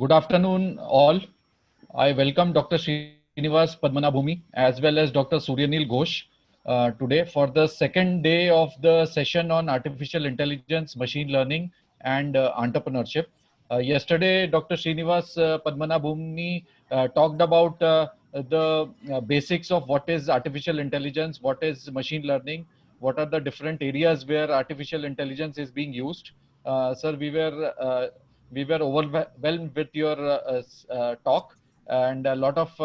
Good afternoon, all. I welcome Dr. Srinivas Padmanabhumi as well as Dr. Suryanil Ghosh today for the second day of the session on artificial intelligence, machine learning, and entrepreneurship. Yesterday, Dr. Srinivas Padmanabhumi talked about the basics of what is artificial intelligence, what is machine learning, what are the different areas where artificial intelligence is being used. Sir, we were overwhelmed with your talk, and a lot of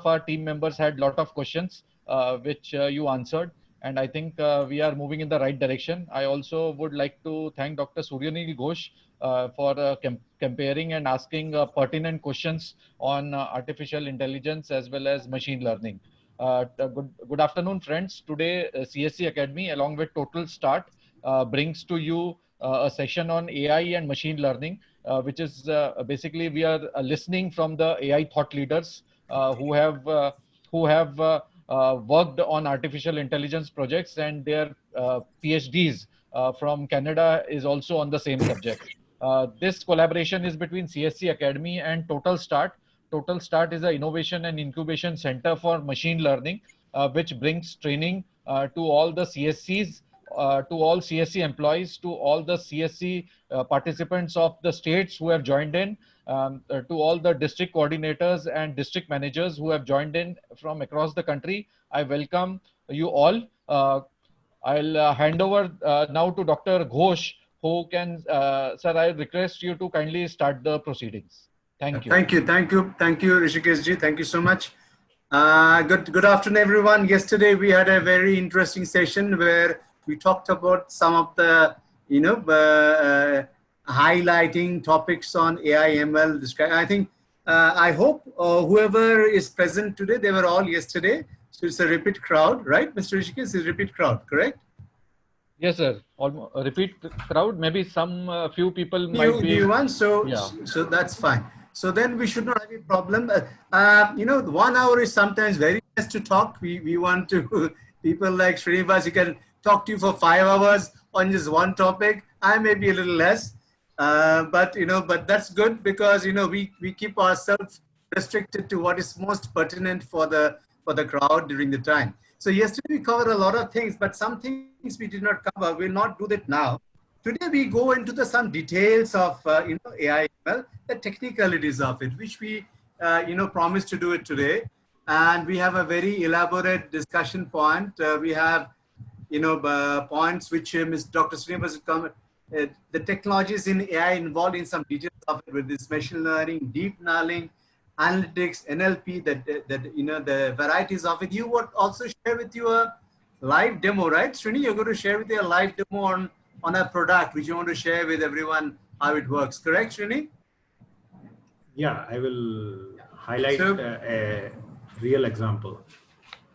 our team members had lot of questions which you answered, and I think we are moving in the right direction. I also would like to thank Dr. Suryanil Ghosh for comparing and asking pertinent questions on artificial intelligence as well as machine learning. Good afternoon, friends. Today, CSC Academy, along with Total Start, brings to you a session on AI and machine learning, which is basically we are listening from the AI thought leaders who have worked on artificial intelligence projects, and their PhDs from Canada is also on the same subject. This collaboration is between CSC Academy and Total Start. Total Start is an innovation and incubation center for machine learning, which brings training to all the CSCs, to all CSC employees, to all the CSC participants of the states who have joined in, to all the district coordinators and district managers who have joined in from across the country. I welcome you all. I'll hand over now to Dr. Ghosh, who can, sir, I request you to kindly start the proceedings. Thank you. Thank you, Rishikesh ji. Thank you so much. Good afternoon, everyone. Yesterday we had a very interesting session where we talked about some of the, highlighting topics on AI, ML. I think, I hope whoever is present today, they were all yesterday. So it's a repeat crowd, right, Mr. Rishikesh? It's a repeat crowd, correct? Yes, sir. Almost a repeat crowd. Maybe some few people might be. New ones, so Yeah. so that's fine. So then we should not have a problem. 1 hour is sometimes very less to talk. We want to people like Srinivas, you can talk to you for 5 hours on just one topic. I may be a little less, but that's good because we keep ourselves restricted to what is most pertinent for the crowd during the time. So yesterday we covered a lot of things, but some things we did not cover. We'll not do that now. Today we go into some details of AI, well, the technicalities of it, which we promised to do it today, and we have a very elaborate discussion point. We have points which Dr. Srinivas will come. The technologies in AI involved in some details of it, with this machine learning, deep learning, analytics, NLP, the varieties of it. You would also share with you a live demo, right, Srini? You're going to share with you a live demo on a product which you want to share with everyone how it works, correct, Srini? Yeah, I will highlight a real example.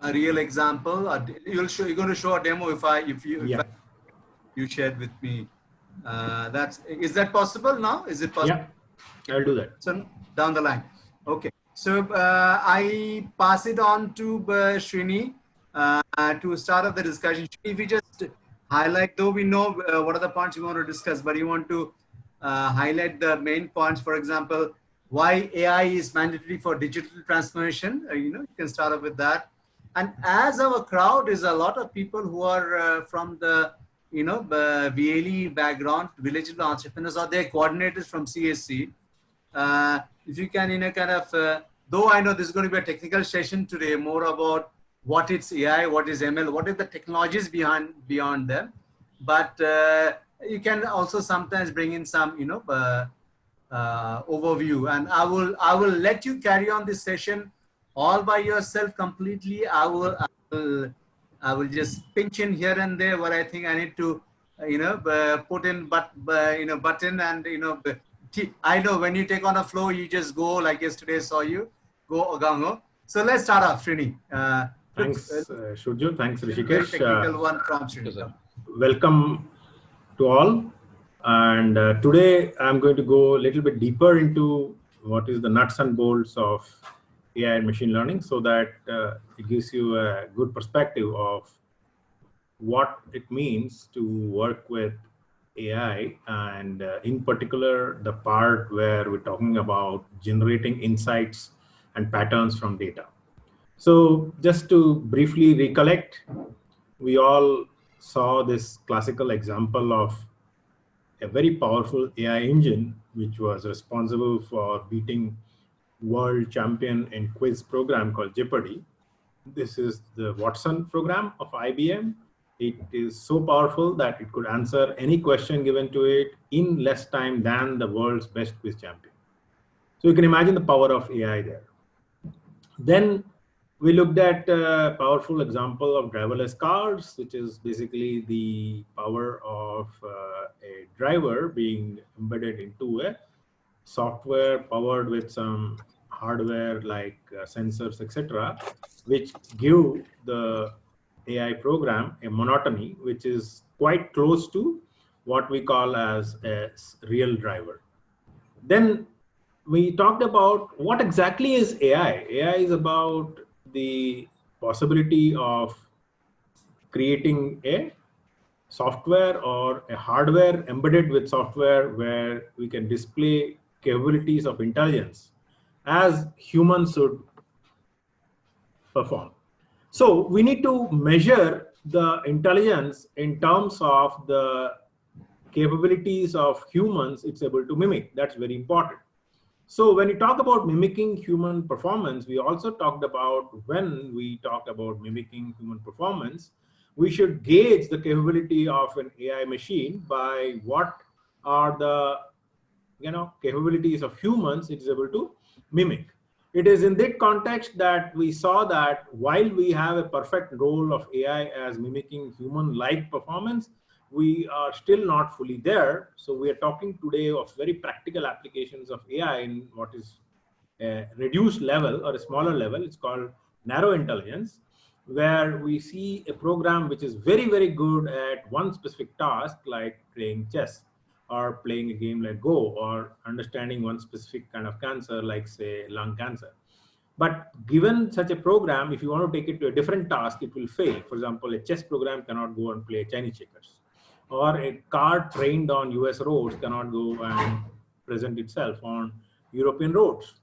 A real example. You're going to show a demo if you shared with me. Is that possible now? Is it possible? Yeah, I'll do that. So down the line. Okay. So I pass it on to Srini to start off the discussion. If we just highlight, though we know what are the points we want to discuss, but you want to highlight the main points. For example, why AI is mandatory for digital transformation. You can start off with that. And as our crowd is a lot of people who are from the VLE background, village entrepreneurs, or their coordinators from CSC. If you can, though I know this is going to be a technical session today, more about what is AI, what is ML, what are the technologies beyond them. But you can also sometimes bring in some, overview. And I will let you carry on this session all by yourself completely. I will just pinch in here and there what I think I need to, put in, button, and I know when you take on a flow, you just go like yesterday saw you go gango. So let's start off, Srini. Thanks, Shurjun. Thanks, Rishikesh. Very technical one from Srini. Welcome to all. And today I'm going to go a little bit deeper into what is the nuts and bolts of AI and machine learning, so that it gives you a good perspective of what it means to work with AI, and in particular, the part where we're talking about generating insights and patterns from data. So just to briefly recollect, we all saw this classical example of a very powerful AI engine, which was responsible for beating world champion in quiz program called Jeopardy. This is the Watson program of IBM. It is so powerful that it could answer any question given to it in less time than the world's best quiz champion. So you can imagine the power of AI there. Then we looked at a powerful example of driverless cars, which is basically the power of a driver being embedded into a software powered with some hardware like sensors, etc., which give the AI program a monotony, which is quite close to what we call as a real driver. Then we talked about what exactly is AI. AI is about the possibility of creating a software or a hardware embedded with software where we can display capabilities of intelligence as humans should perform. So we need to measure the intelligence in terms of the capabilities of humans it's able to mimic. That's very important. So when we talk about mimicking human performance, we also talked about when we talk about mimicking human performance, we should gauge the capability of an AI machine by what are the capabilities of humans it is able to mimic. It is in that context that we saw that while we have a perfect role of AI as mimicking human-like performance, we are still not fully there. So we are talking today of very practical applications of AI in what is a reduced level or a smaller level. It's called narrow intelligence, where we see a program which is very, very good at one specific task, like playing chess or playing a game like Go, or understanding one specific kind of cancer, like say lung cancer. But given such a program, if you want to take it to a different task, it will fail. For example, a chess program cannot go and play Chinese checkers, or a car trained on US roads cannot go and present itself on European roads.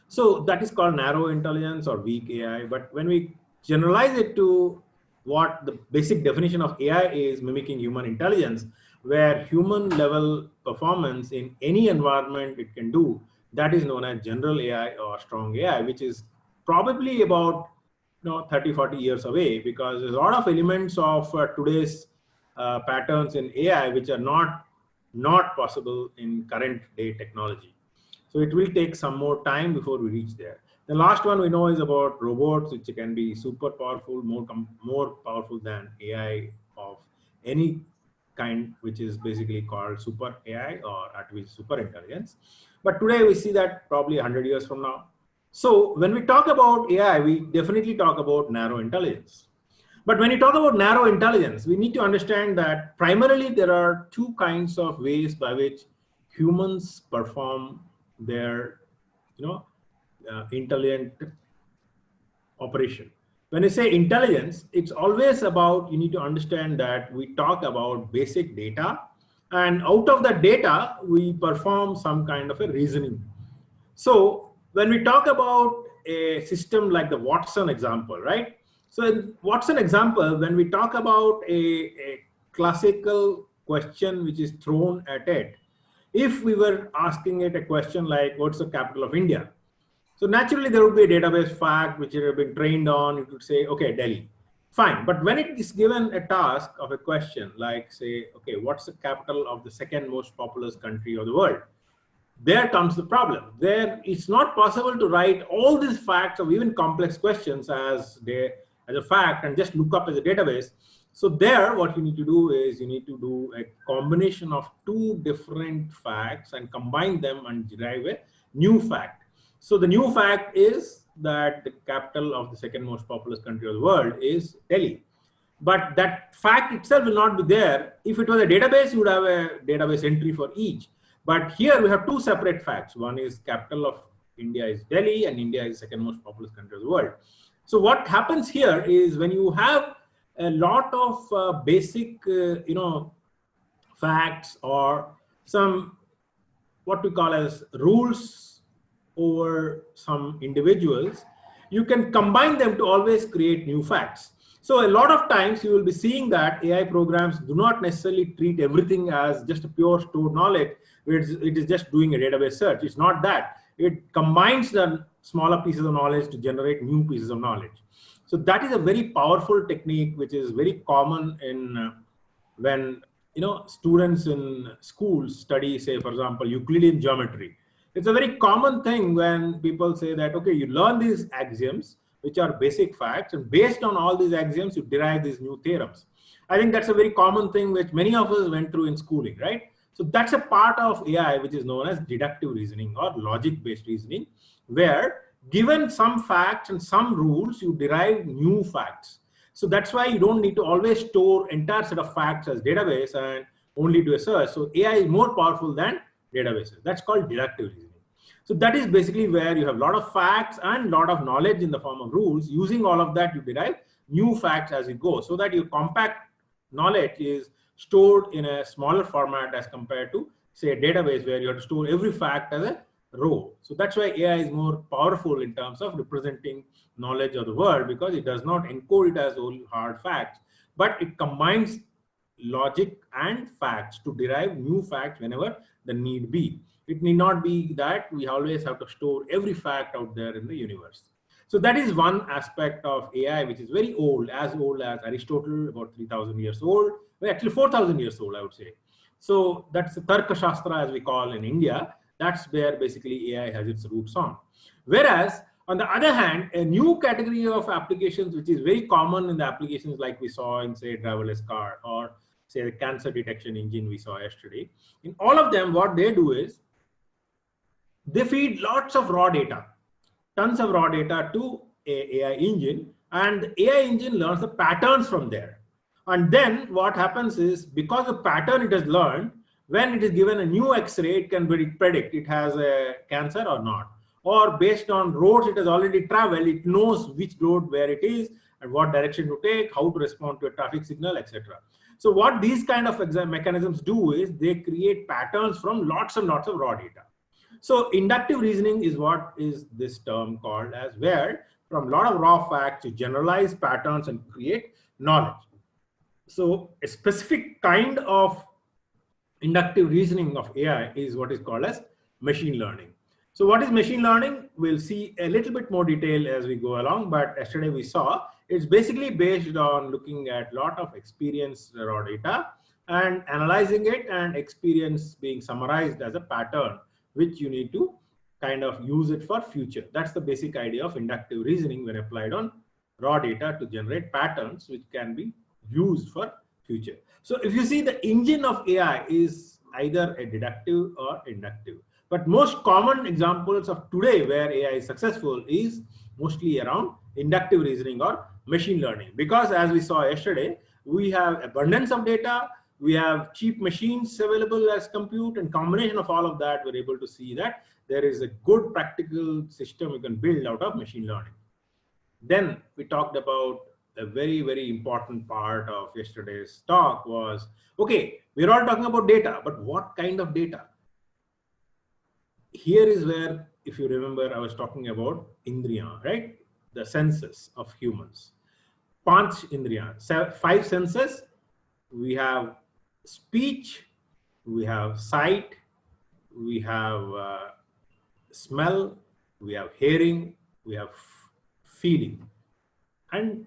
So that is called narrow intelligence or weak AI. But when we generalize it to what the basic definition of AI is, mimicking human intelligence, where human level performance in any environment it can do, that is known as general AI or strong AI, which is probably about 30, 40 years away, because there's a lot of elements of today's patterns in AI which are not possible in current day technology. So it will take some more time before we reach there. The last one we know is about robots, which can be super powerful, more powerful than AI of any kind, which is basically called super AI or artificial super intelligence. But today we see that probably 100 years from now. So when we talk about AI, we definitely talk about narrow intelligence. But when you talk about narrow intelligence, we need to understand that primarily there are two kinds of ways by which humans perform their intelligent operation. When I say intelligence, it's always about, you need to understand that we talk about basic data, and out of that data, we perform some kind of a reasoning. So when we talk about a system like the Watson example, right? So in Watson example, when we talk about a classical question which is thrown at it, if we were asking it a question like, what's the capital of India? So naturally, there would be a database fact which you have been trained on. It would say, okay, Delhi. Fine. But when it is given a task of a question like, say, okay, what's the capital of the second most populous country of the world? There comes the problem. There, it's not possible to write all these facts of even complex questions as a fact and just look up as a database. So there, what you need to do is you need to do a combination of two different facts and combine them and derive a new fact. So the new fact is that the capital of the second most populous country of the world is Delhi. But that fact itself will not be there. If it was a database, you would have a database entry for each. But here we have two separate facts. One is capital of India is Delhi, and India is the second most populous country of the world. So what happens here is when you have a lot of basic, facts or some what we call as rules over some individuals, you can combine them to always create new facts. So a lot of times you will be seeing that AI programs do not necessarily treat everything as just a pure stored knowledge. It is just doing a database search. It's not that. It combines the smaller pieces of knowledge to generate new pieces of knowledge. So that is a very powerful technique, which is very common in when students in schools study, say for example, Euclidean geometry. It's a very common thing when people say that, okay, you learn these axioms, which are basic facts, and based on all these axioms, you derive these new theorems. I think that's a very common thing which many of us went through in schooling, right? So that's a part of AI, which is known as deductive reasoning or logic-based reasoning, where given some facts and some rules, you derive new facts. So that's why you don't need to always store entire set of facts as database and only do a search. So AI is more powerful than databases. That's called deductive reasoning. So that is basically where you have a lot of facts and a lot of knowledge in the form of rules. Using all of that, you derive new facts as you go, so that your compact knowledge is stored in a smaller format as compared to, say, a database where you have to store every fact as a row. So that's why AI is more powerful in terms of representing knowledge of the world, because it does not encode it as only hard facts, but it combines logic and facts to derive new facts whenever the need be. It need not be that we always have to store every fact out there in the universe. So that is one aspect of AI, which is very old as Aristotle, about 3,000 years old, well, actually 4,000 years old, I would say. So that's the Tarka Shastra, as we call in India. That's where basically AI has its roots on. Whereas, on the other hand, a new category of applications, which is very common in the applications like we saw in, say, driverless car, or say the cancer detection engine we saw yesterday. In all of them, what they do is they feed lots of raw data, tons of raw data to an AI engine, and the AI engine learns the patterns from there. And then what happens is, because the pattern it has learned, when it is given a new X-ray, it can predict it has a cancer or not. Or based on roads it has already traveled, it knows which road where it is and what direction to take, how to respond to a traffic signal, etc. So what these kind of mechanisms do is they create patterns from lots and lots of raw data. So inductive reasoning is what is this term called as, where from a lot of raw facts you generalize patterns and create knowledge. So a specific kind of inductive reasoning of AI is what is called as machine learning. So what is machine learning? We'll see a little bit more detail as we go along, but yesterday we saw it's basically based on looking at a lot of experience raw data and analyzing it, and experience being summarized as a pattern, which you need to kind of use it for future. That's the basic idea of inductive reasoning when applied on raw data to generate patterns which can be used for future. So if you see, the engine of AI is either a deductive or inductive. But most common examples of today where AI is successful is mostly around inductive reasoning or machine learning. Because as we saw yesterday, we have abundance of data, we have cheap machines available as compute, and combination of all of that, we're able to see that there is a good practical system you can build out of machine learning. Then we talked about a very, very important part of yesterday's talk was, okay, we're all talking about data, but what kind of data? Here is where, if you remember, I was talking about Indriya, right? The senses of humans. Panch Indriya, 5 senses. We have speech, we have sight, we have smell, we have hearing, we have feeling. And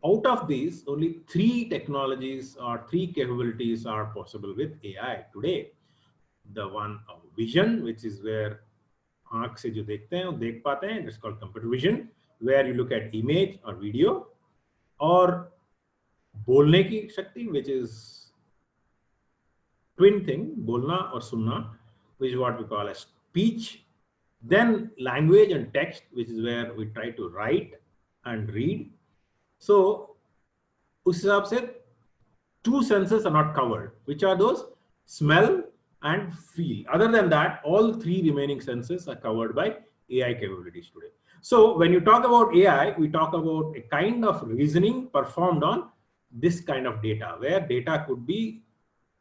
out of these, only 3 technologies or 3 capabilities are possible with AI today. The one of vision, which is where आँख से जो देखते हैं वो देख पाते हैं, it's called computer vision, where you look at image or video, और बोलने की शक्ति, which is twin thing, बोलना और सुनना, which is what we call as speech. Then language and text, which is where we try to write and read. So उस हिसाब से 2 senses are not covered, which are those? Smell and feel. Other than that, all 3 remaining senses are covered by AI capabilities today. So when you talk about AI, we talk about a kind of reasoning performed on this kind of data, where data could be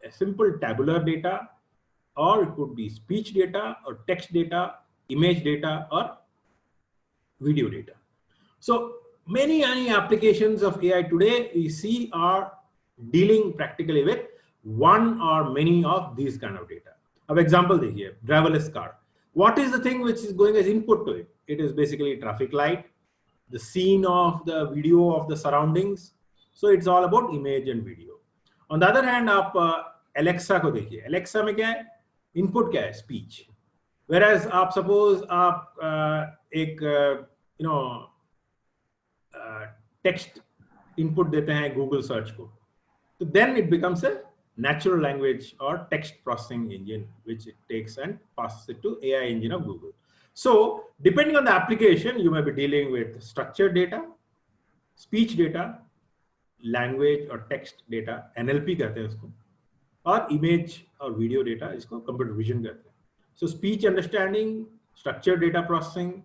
a simple tabular data, or it could be speech data or text data, image data, or video data. So many applications of AI today we see are dealing practically with one or many of these kind of data. अब example देखिए, driverless car. What is the thing which is going as input to it? It is basically traffic light, the scene of the video of the surroundings. So it's all about image and video. On the other hand, आप Alexa को देखिए. Alexa में क्या है? Input क्या है? Speech. Whereas आप suppose आप एक text input देते हैं Google search को, so then it becomes a natural language or text processing engine, which it takes and passes it to AI engine of Google. So depending on the application, you may be dealing with structured data, speech data, language or text data, NLP कहते हैं उसको, और image और video data, इसको computer vision कहते हैं. So speech understanding, structured data processing,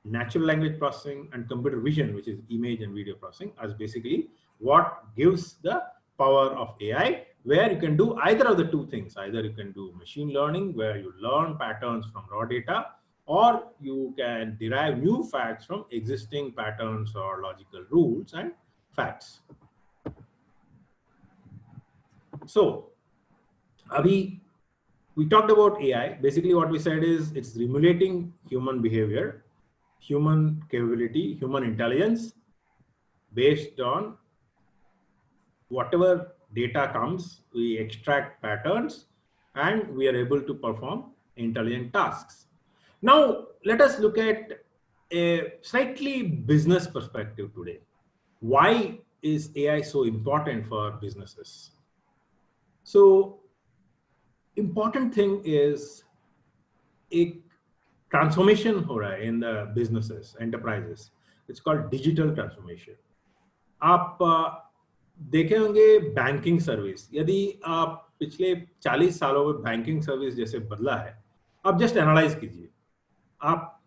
natural language processing, and computer vision, which is image and video processing, is basically what gives the power of AI, where you can do either of the two things. Either you can do machine learning, where you learn patterns from raw data, or you can derive new facts from existing patterns or logical rules and facts. So, Abhi, we talked about AI. Basically, what we said is it's emulating human behavior, human capability, human intelligence, based on whatever data comes, we extract patterns and we are able to perform intelligent tasks. Now, let us look at a slightly business perspective today. Why is AI so important for businesses? So, important thing is a transformation हो रहा है in the businesses, enterprises. It's called digital transformation. आप देखे होंगे banking service, यदि आप पिछले 40 सालों में बैंकिंग सर्विस जैसे बदला है, आप जस्ट एनालाइज कीजिए. आप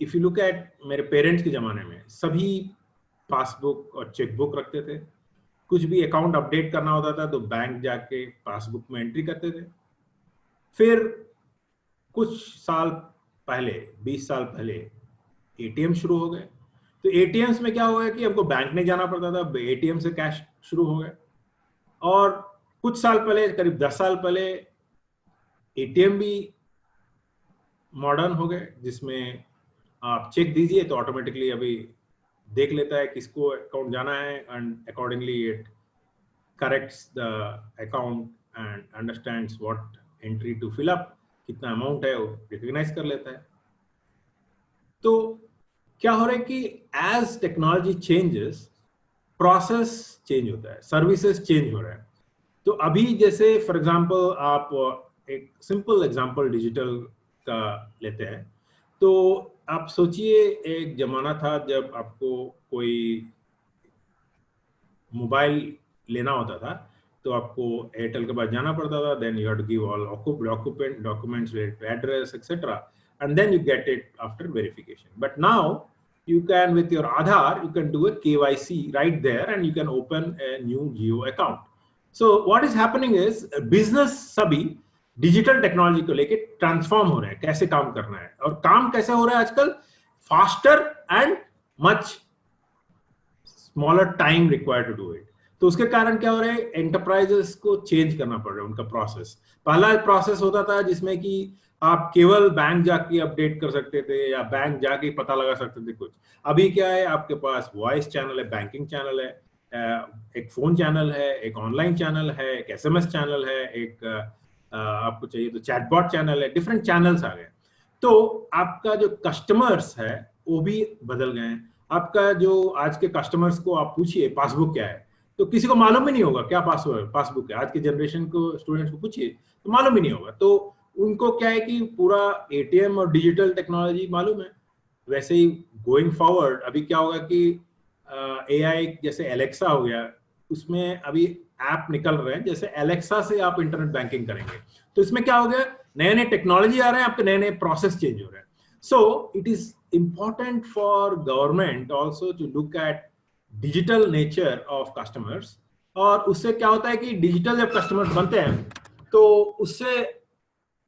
इफ यू लुक एट मेरे पेरेंट्स के जमाने में सभी पासबुक और चेकबुक रखते थे. कुछ भी अकाउंट अपडेट करना होता था तो बैंक जाके पासबुक में एंट्री करते थे. फिर कुछ साल पहले, 20 साल पहले एटीएम शुरू हो गए. तो एटीएम्स में क्या हुआ कि हमको बैंक नहीं जाना पड़ता था, एटीएम से कैश शुरू हो गए. और कुछ साल पहले, करीब 10 साल पहले, एटीएम भी मॉडर्न हो गए, जिसमें आप चेक दीजिए तो ऑटोमेटिकली अभी देख लेता है किसको अकाउंट जाना है, and accordingly it corrects the account and understands what entry to fill up, कितना अमाउंट है वो रिकॉग्नाइज कर लेता है. तो क्या हो रहा है कि as technology changes, process change होता है, सर्विसेज चेंज हो रहा है. तो अभी जैसे फॉर एग्जांपल आप एक सिंपल एग्जांपल डिजिटल का लेते हैं, तो आप सोचिए एक जमाना था जब आपको कोई मोबाइल लेना होता था तो आपको एयरटेल के पास जाना पड़ता था. Then you have to give all documents related to address, etc. and then you get it after verification. But now you can, with your Aadhaar, you can do a KYC right there and you can open a new Jio account. So what is happening is business सभी digital technology को लेके transform हो रहे हैं, कैसे काम करना है. और काम कैसे हो रहा है आजकल? Faster and much smaller time required to do it. तो उसके कारण क्या हो रहा है, एंटरप्राइजेस को चेंज करना पड़ रहा है उनका प्रोसेस. पहला प्रोसेस होता था जिसमें कि आप केवल बैंक जाके अपडेट कर सकते थे या बैंक जाके पता लगा सकते थे कुछ. अभी क्या है, आपके पास वॉइस चैनल है, बैंकिंग चैनल है, एक फोन चैनल है, एक ऑनलाइन चैनल है, एक एसएमएस चैनल है, एक आपको चाहिए तो चैटबॉट चैनल है. डिफरेंट चैनल्स आ गए. तो आपका जो कस्टमर्स है वो भी बदल गए हैं. आपका जो आज के कस्टमर्स को आप पूछिए पासबुक क्या है, तो किसी को मालूम ही नहीं होगा क्या पासबुक है. आज के जनरेशन को, स्टूडेंट्स को पूछिए तो मालूम ही नहीं होगा. तो उनको क्या है कि पूरा एटीएम और डिजिटल टेक्नोलॉजी मालूम है. वैसे ही गोइंग फॉरवर्ड अभी क्या होगा कि एआई जैसे एलेक्सा हो गया, उसमें अभी ऐप निकल रहे हैं, जैसे एलेक्सा से आप इंटरनेट बैंकिंग करेंगे. तो इसमें क्या हो गया, नए नए टेक्नोलॉजी आ रहे हैं, आपके नए नए प्रोसेस चेंज हो रहे हैं. So it is important for government also to look at digital nature of customers और उससे क्या होता है कि डिजिटल जब कस्टमर्स बनते हैं तो उससे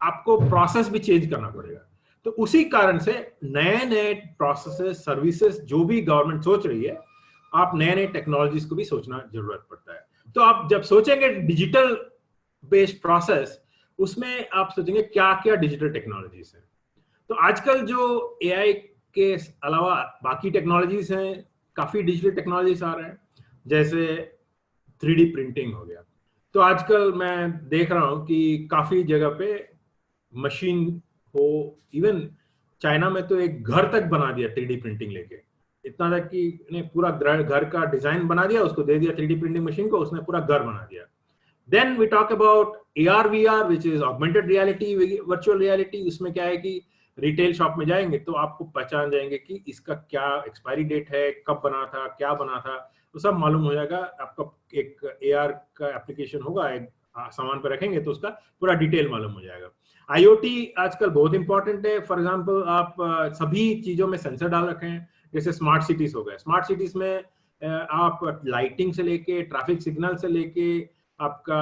आपको प्रोसेस भी चेंज करना पड़ेगा। तो उसी कारण से नए नए प्रोसेसेस, सर्विसेज जो भी गवर्नमेंट सोच रही है, आप नए नए टेक्नोलॉजीज को भी सोचना जरूरत पड़ता है। तो आप जब सोचेंगे डिजिटल बेस्ड प्रोसेस, उसमें आप सोचेंगे क्या क्या डिजिटल टेक्नोलॉजीज हैं। तो आजकल जो एआई के अलावा बाकी टेक्नोलॉजीज हैं, काफी डिजिटल टेक्नोलॉजीज आ रहे हैं, जैसे 3D प्रिंटिंग हो गया। तो आजकल मैं देख रहा हूं कि काफी जगह पे मशीन हो, इवन चाइना में तो एक घर तक बना दिया 3D प्रिंटिंग लेके, इतना तक कि ने पूरा घर का डिजाइन बना दिया, उसको दे दिया 3D प्रिंटिंग मशीन को, उसने पूरा घर बना दिया। Then we talk about AR VR which is augmented reality, virtual reality. उसमें क्या है कि रिटेल शॉप में जाएंगे तो आपको पहचान जाएंगे कि इसका क्या एक्सपायरी डेट है, कब बना था, क्या बना था, तो सब मालूम हो जाएगा। आपका एक AR का एप्लीकेशन होगा, एक सामान पर रखेंगे तो उसका पूरा डिटेल मालूम हो जाएगा। IoT आजकल बहुत इंपॉर्टेंट है। फॉर एग्जांपल आप सभी चीजों में सेंसर डाल रखे हैं, जैसे स्मार्ट सिटीज हो गए। स्मार्ट सिटीज में आप लाइटिंग से लेके, ट्रैफिक सिग्नल से लेके, आपका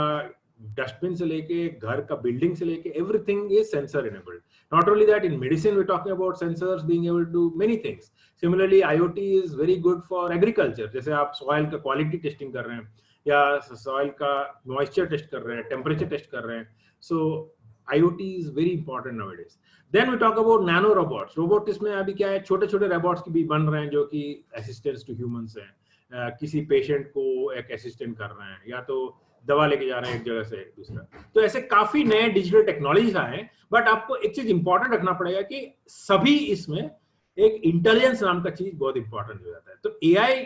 डस्टबिन से लेके, घर का बिल्डिंग से लेके, everything is sensor enabled. Not only that, in medicine we're talking about sensors being able to do many things. Similarly, IoT is very good for agriculture. जैसे आप soil का quality testing कर रहे हैं, या soil का moisture test कर रहे हैं, temperature test कर रहे हैं, so IoT is very important nowadays. Then we talk about nano robots. Robotics में अभी क्या है, छोटे छोटे robots की भी बन रहे हैं जो कि assistants to humans हैं। किसी patient को एक assistant कर रहे हैं, या तो दवा लेके जा रहे हैं एक जगह से दूसरा। तो ऐसे काफी नए डिजिटल टेक्नोलॉजीज आए हैं, बट आपको एक चीज इंपॉर्टेंट रखना पड़ेगा कि सभी इसमें एक इंटेलिजेंस नाम का चीज बहुत इंपॉर्टेंट हो जाता है। तो एआई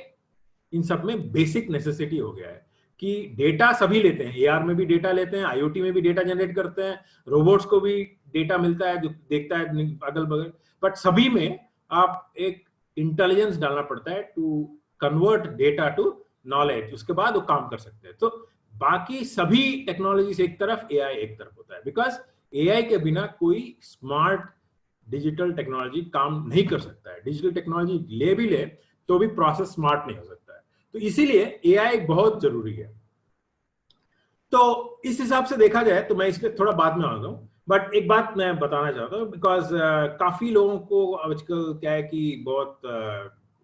इन सब में बेसिक नेसेसिटी हो गया है कि डेटा सभी लेते हैं, एआर में भी डेटा लेते हैं, आईओटी में भी डेटा जनरेट करते हैं, रोबोट्स को भी डेटा मिलता है जो देखता है अगल बगल, बट सभी में आप एक इंटेलिजेंस डालना पड़ता है to convert data to knowledge, उसके बाद वो काम कर सकते हैं। तो बाकी सभी टेक्नोलॉजी एक तरफ, एआई एक तरफ होता है, बिकॉज एआई के बिना कोई स्मार्ट डिजिटल टेक्नोलॉजी काम नहीं कर सकता है। डिजिटल टेक्नोलॉजी ले भी ले तो भी प्रोसेस स्मार्ट नहीं हो सकता है, तो इसीलिए एआई बहुत जरूरी है। तो इस हिसाब से देखा जाए तो मैं इस पर थोड़ा बाद में आता हूँ, बट एक बात मैं बताना चाहता हूँ, बिकॉज काफी लोगों को आजकल क्या है कि बहुत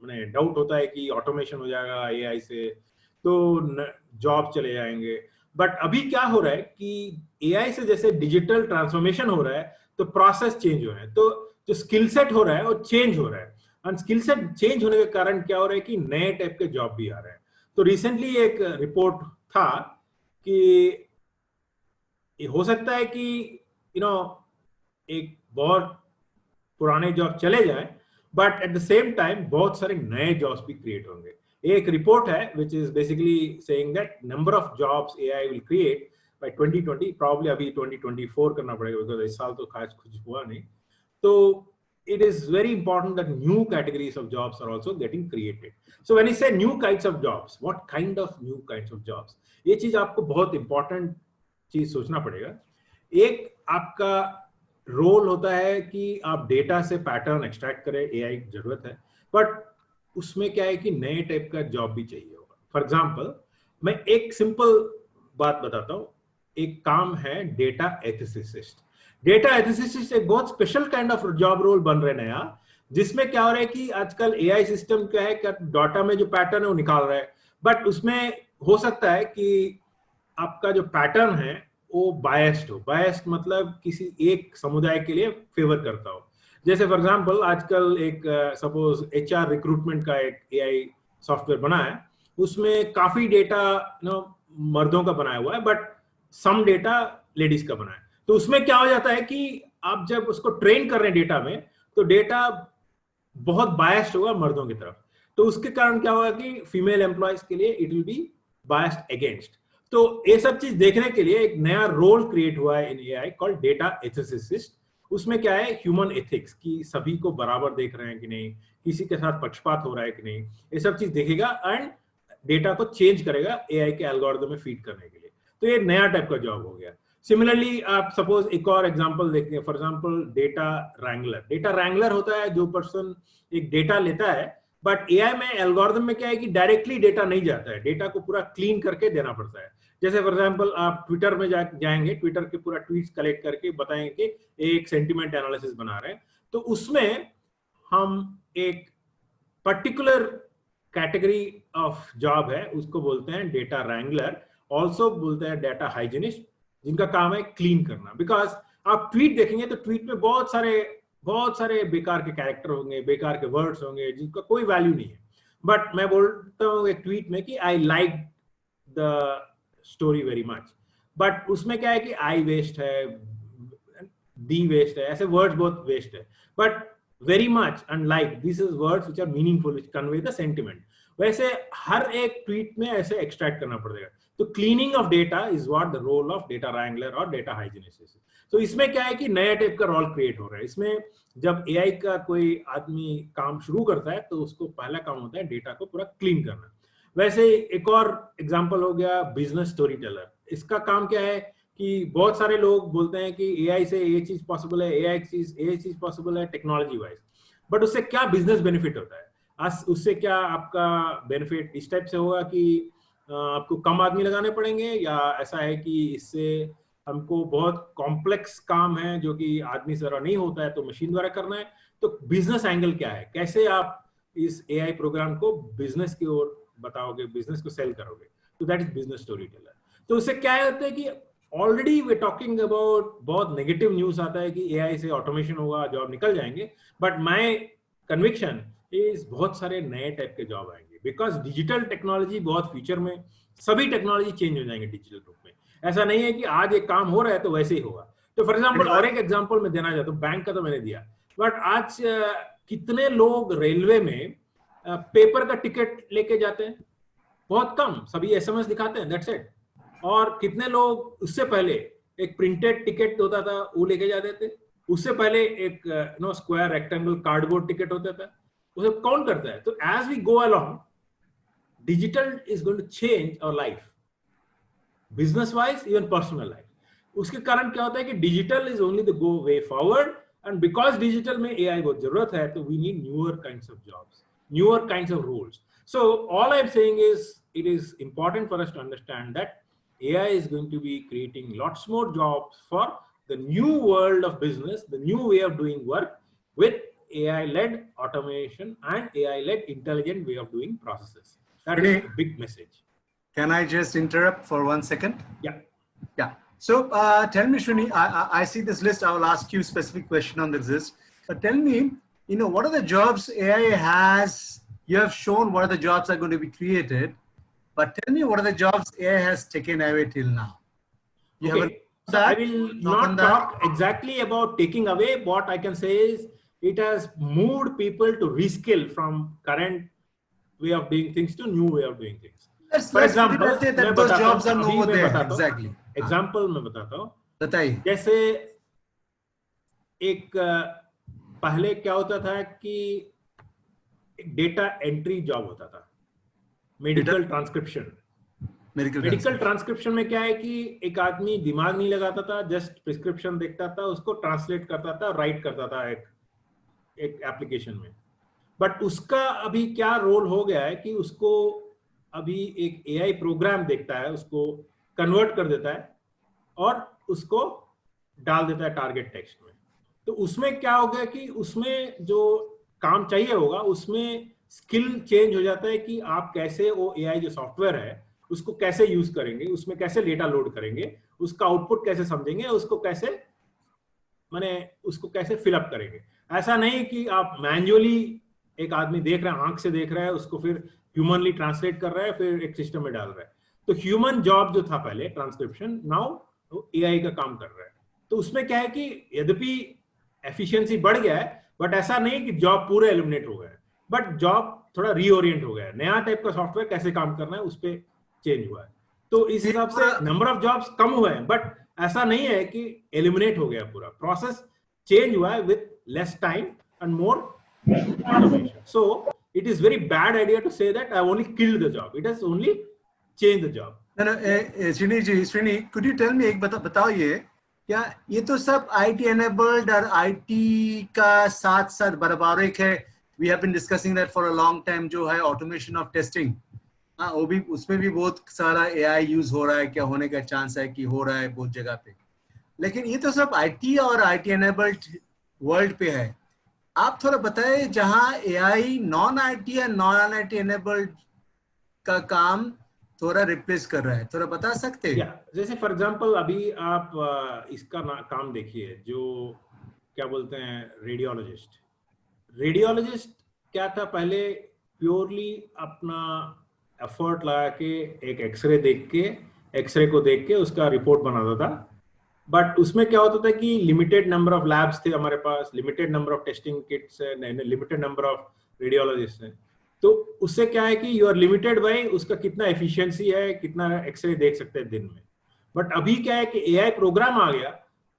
डाउट होता है कि ऑटोमेशन हो जाएगा एआई से तो जॉब चले जाएंगे। बट अभी क्या हो रहा है कि एआई से जैसे डिजिटल ट्रांसफॉर्मेशन हो रहा है तो प्रोसेस चेंज हो रहा है, तो जो स्किल सेट हो रहा है वो चेंज हो रहा है, और स्किल सेट चेंज होने के कारण क्या हो रहा है कि नए टाइप के जॉब भी आ रहे हैं। तो रिसेंटली एक रिपोर्ट था कि हो सकता है कि एक बहुत पुराने जॉब चले जाएं, but at the same time बहुत सारे नए जॉब्स भी क्रिएट होंगे। एक रिपोर्ट है which is basically saying that number of jobs AI will create by 2020, probably अभी 2024 करना पड़ेगा because इस साल तो खास कुछ हुआ नहीं। तो it is very important that new categories of jobs are also getting created. So when I say new kinds of jobs, what kind of new kinds of jobs? ये चीज आपको बहुत important चीज सोचना पड़ेगा। एक आपका रोल होता है कि आप डेटा से पैटर्न एक्सट्रैक्ट करें, एआई की जरूरत है, बट उसमें क्या है कि नए टाइप का जॉब भी चाहिए होगा। फॉर एग्जांपल मैं एक सिंपल बात बताता हूँ, एक काम है डेटा एथिसिस्ट। डेटा एथिसिस्ट एक बहुत special kind of job role बन रहे नया, जिसमें क्या हो रहा है कि आजकल एआई सिस्टम क्या है, डाटा में जो पैटर्न है वो निकाल रहा है, बट उसमें हो सकता है कि आपका जो पैटर्न है वो बायस्ड हो। बायस्ड मतलब किसी एक समुदाय के लिए फेवर करता हो। जैसे फॉर एग्जांपल आजकल एक सपोज एचआर रिक्रूटमेंट का एक एआई सॉफ्टवेयर बना है, उसमें काफी डेटा मर्दों का बनाया हुआ है, बट सम डेटा लेडीज का बना है। तो उसमें क्या हो जाता है कि आप जब उसको ट्रेन कर रहे हैं डेटा में, तो डेटा बहुत बायस्ड होगा मर्दों की तरफ, तो उसके कारण क्या होगा कि फीमेल एम्प्लॉयज के लिए it will be biased against. तो ये सब चीज देखने के लिए एक नया रोल क्रिएट हुआ है इन एआई कॉल्ड डेटा एथिसिस्ट। उसमें क्या है, ह्यूमन एथिक्स की सभी को बराबर देख रहे हैं कि नहीं, किसी के साथ पक्षपात हो रहा है कि नहीं, ये सब चीज देखेगा एंड डेटा को चेंज करेगा एआई के एल्गोरिथम में फीड करने के लिए। तो ये नया टाइप का जॉब हो गया। सिमिलरली आप सपोज एक और एग्जांपल देखते हैं, for example data Wrangler. Data Wrangler होता है जो पर्सन एक डेटा लेता है बट एआई में एल्गोरिथम में क्या है कि डायरेक्टली डेटा नहीं जाता है, डेटा को पूरा क्लीन करके देना पड़ता है। जैसे फॉर एग्जांपल आप ट्विटर में जाएंगे, ट्विटर के पूरा ट्वीट्स कलेक्ट करके बताएंगे कि एक सेंटिमेंट एनालिसिस बना रहे हैं, तो उसमें हम एक पर्टिकुलर कैटेगरी ऑफ जॉब है, उसको बोलते हैं डेटा रैंगलर, ऑल्सो बोलते हैं डेटा हाइजीनिस्ट, जिनका काम है क्लीन करना। बिकॉज आप ट्वीट देखेंगे तो ट्वीट में बहुत सारे बेकार के कैरेक्टर होंगे, बेकार के वर्ड्स होंगे जिनका कोई वैल्यू नहीं है। बट मैं बोलता हूँ एक ट्वीट में कि I like the story very much, but उसमें क्या है कि आई वेस्ट है, दी वेस्ट है, ऐसे वर्ड्स बहुत वेस्ट है। But very much and like, this is words which are meaningful, which convey the sentiment. वैसे हर एक ट्वीट में ऐसे एक्सट्रैक्ट करना पड़ेगा। तो cleaning of data is what the role of data wrangler और डेटा हाइजीनिस्ट इज। तो इसमें क्या है कि नया टाइप का रोल क्रिएट हो रहा है। इसमें जब एआई का कोई आदमी काम शुरू करता है तो उसको पहला काम होता है डेटा को पूरा क्लीन करना। वैसे एक और एग्जांपल हो गया बिजनेस स्टोरी टेलर। इसका काम क्या है कि बहुत सारे लोग बोलते हैं कि एआई से ये चीज पॉसिबल है, ये चीज पॉसिबल है टेक्नोलॉजी वाइज, बट उससे क्या बिजनेस बेनिफिट होता है? उससे क्या आपका बेनिफिट इस टाइप से होगा कि आपको कम आदमी लगाने पड़ेंगे, या ऐसा है कि इससे हमको बहुत कॉम्प्लेक्स काम है जो कि आदमी से नहीं होता है तो मशीन द्वारा करना है? तो बिजनेस एंगल क्या है, कैसे आप इस एआई प्रोग्राम को बिजनेस की ओर बताओगे, बिजनेस को सेल करोगे? तो that is business story teller. तो उससे क्या होता है कि ऑलरेडी वे टॉकिंग अबाउट, बहुत नेगेटिव न्यूज आता है कि एआई से ऑटोमेशन होगा, जॉब निकल जाएंगे, बट माय कन्विक्शन इज बहुत सारे नए टाइप के जॉब आएंगे। बिकॉज डिजिटल टेक्नोलॉजी बहुत फ्यूचर में सभी टेक्नोलॉजी चेंज हो जाएंगे डिजिटल रूप में। ऐसा नहीं है कि आज एक काम हो रहा है तो वैसे ही होगा। तो फॉर एग्जाम्पल और एक एग्जाम्पल मैं देना चाहता हूँ, बैंक का तो मैंने दिया, बट आज कितने लोग रेलवे में पेपर का टिकट लेके जाते हैं? बहुत कम, सभी एसएमएस दिखाते हैं, दैट्स इट। और कितने लोग उससे पहले एक प्रिंटेड टिकट होता था वो लेके जाते थे, उससे पहले एक स्क्वायर रेक्टेंगल कार्डबोर्ड टिकट होता था, उसे कौन करता है? तो as we go along, digital is going to change our life, business wise, even personal life. उसके कारण क्या होता है कि digital is only the go way forward, and because digital में एआई बहुत जरूरत है, तो we need newer kinds of jobs, newer kinds of roles. So all I am saying is it is important for us to understand that AI is going to be creating lots more jobs for the new world of business, the new way of doing work with AI-led automation and AI-led intelligent way of doing processes. That is a big message. Can I just interrupt for 1 second? Yeah. So tell me, Srini, I see this list. I will ask you a specific question on this list. But tell me, what are the jobs AI has? You have shown what are the jobs are going to be created. But tell me, what are the jobs AI has taken away till now? Okay. So I will not talk exactly about taking away. What I can say is it has moved people to reskill from current way of doing things to new way of doing things. For example, that those jobs are no there. Exactly. Example मैं बताता हूँ। बताइए। जैसे एक पहले क्या होता था कि एक डेटा एंट्री जॉब होता था, मेडिकल ट्रांसक्रिप्शन। मेडिकल ट्रांसक्रिप्शन में क्या है कि एक आदमी दिमाग नहीं लगाता था, जस्ट प्रिस्क्रिप्शन देखता था, उसको ट्रांसलेट करता था, राइट करता था एक एप्लीकेशन में। बट उसका अभी क्या रोल हो गया है कि उसको अभी एक एआई प्रोग्राम देखता है, उसको कन्वर्ट कर देता है और उसको डाल देता है टारगेट टेक्स्ट में। तो उसमें क्या हो गया कि उसमें जो काम चाहिए होगा उसमें स्किल चेंज हो जाता है कि आप कैसे वो एआई जो सॉफ्टवेयर है उसको कैसे यूज करेंगे, उसमें कैसे डेटा लोड करेंगे, उसका आउटपुट कैसे समझेंगे, उसको कैसे फिलअप करेंगे। ऐसा नहीं कि आप मैन्युअली एक आदमी देख रहा है, आंख से देख रहा है, उसको फिर ह्यूमनली ट्रांसलेट कर रहा है, फिर एक सिस्टम में डाल रहा है। तो ह्यूमन जॉब जो था पहले ट्रांसक्रिप्शन, नाउ एआई का काम कर रहा है। तो उसमें क्या है कि यद्यपि एफिशिएंसी बढ़ गया है, बट ऐसा नहीं कि जॉब पूरे एलिमिनेट हो गया है, बट जॉब थोड़ा रीओरिएंट हो गया है। नया टाइप का सॉफ्टवेयर कैसे काम करना है उस पर चेंज हुआ है। तो इस हिसाब से नंबर ऑफ जॉब्स कम हुए हैं, बट ऐसा नहीं है कि एलिमिनेट हो गया, पूरा प्रोसेस चेंज हुआ है with less time and more automation. So it is very bad idea to say that I only killed the job. It has only changed the job. No, Srini, could you tell me, एक बताओ क्या ये तो सब IT enabled और IT का साथ साथ बराबर है, we have been discussing that for a long time, जो है ऑटोमेशन ऑफ टेस्टिंग, हाँ वो भी, उसमें भी बहुत सारा AI यूज हो रहा है, क्या होने का चांस है कि हो रहा है बहुत जगह पे। लेकिन ये तो सब IT और IT एनेबल्ड वर्ल्ड पे है। आप थोड़ा बताएं जहां AI नॉन IT या नॉन IT एनेबल्ड का काम थोड़ा रिप्लेस कर रहा है, थोड़ा बता सकते हैं? जैसे फॉर एग्जांपल अभी आप इसका काम देखिए, जो क्या बोलते हैं रेडियोलॉजिस्ट। रेडियोलॉजिस्ट क्या था पहले, प्योरली अपना एफर्ट लगा के एक एक्सरे देख के, एक्सरे को देख के उसका रिपोर्ट बनाता था। बट उसमें क्या होता था कि लिमिटेड नंबर ऑफ लैब्स थे हमारे पास, limited number of testing kits है, लिमिटेड नंबर ऑफ रेडियोलॉजिस्ट हैं। तो उससे क्या है कि यू आर लिमिटेड बाय उसका कितना एफिशिएंसी है, कितना एक्सरे देख सकते हैं दिन में। बट अभी क्या है कि AI प्रोग्राम आ गया,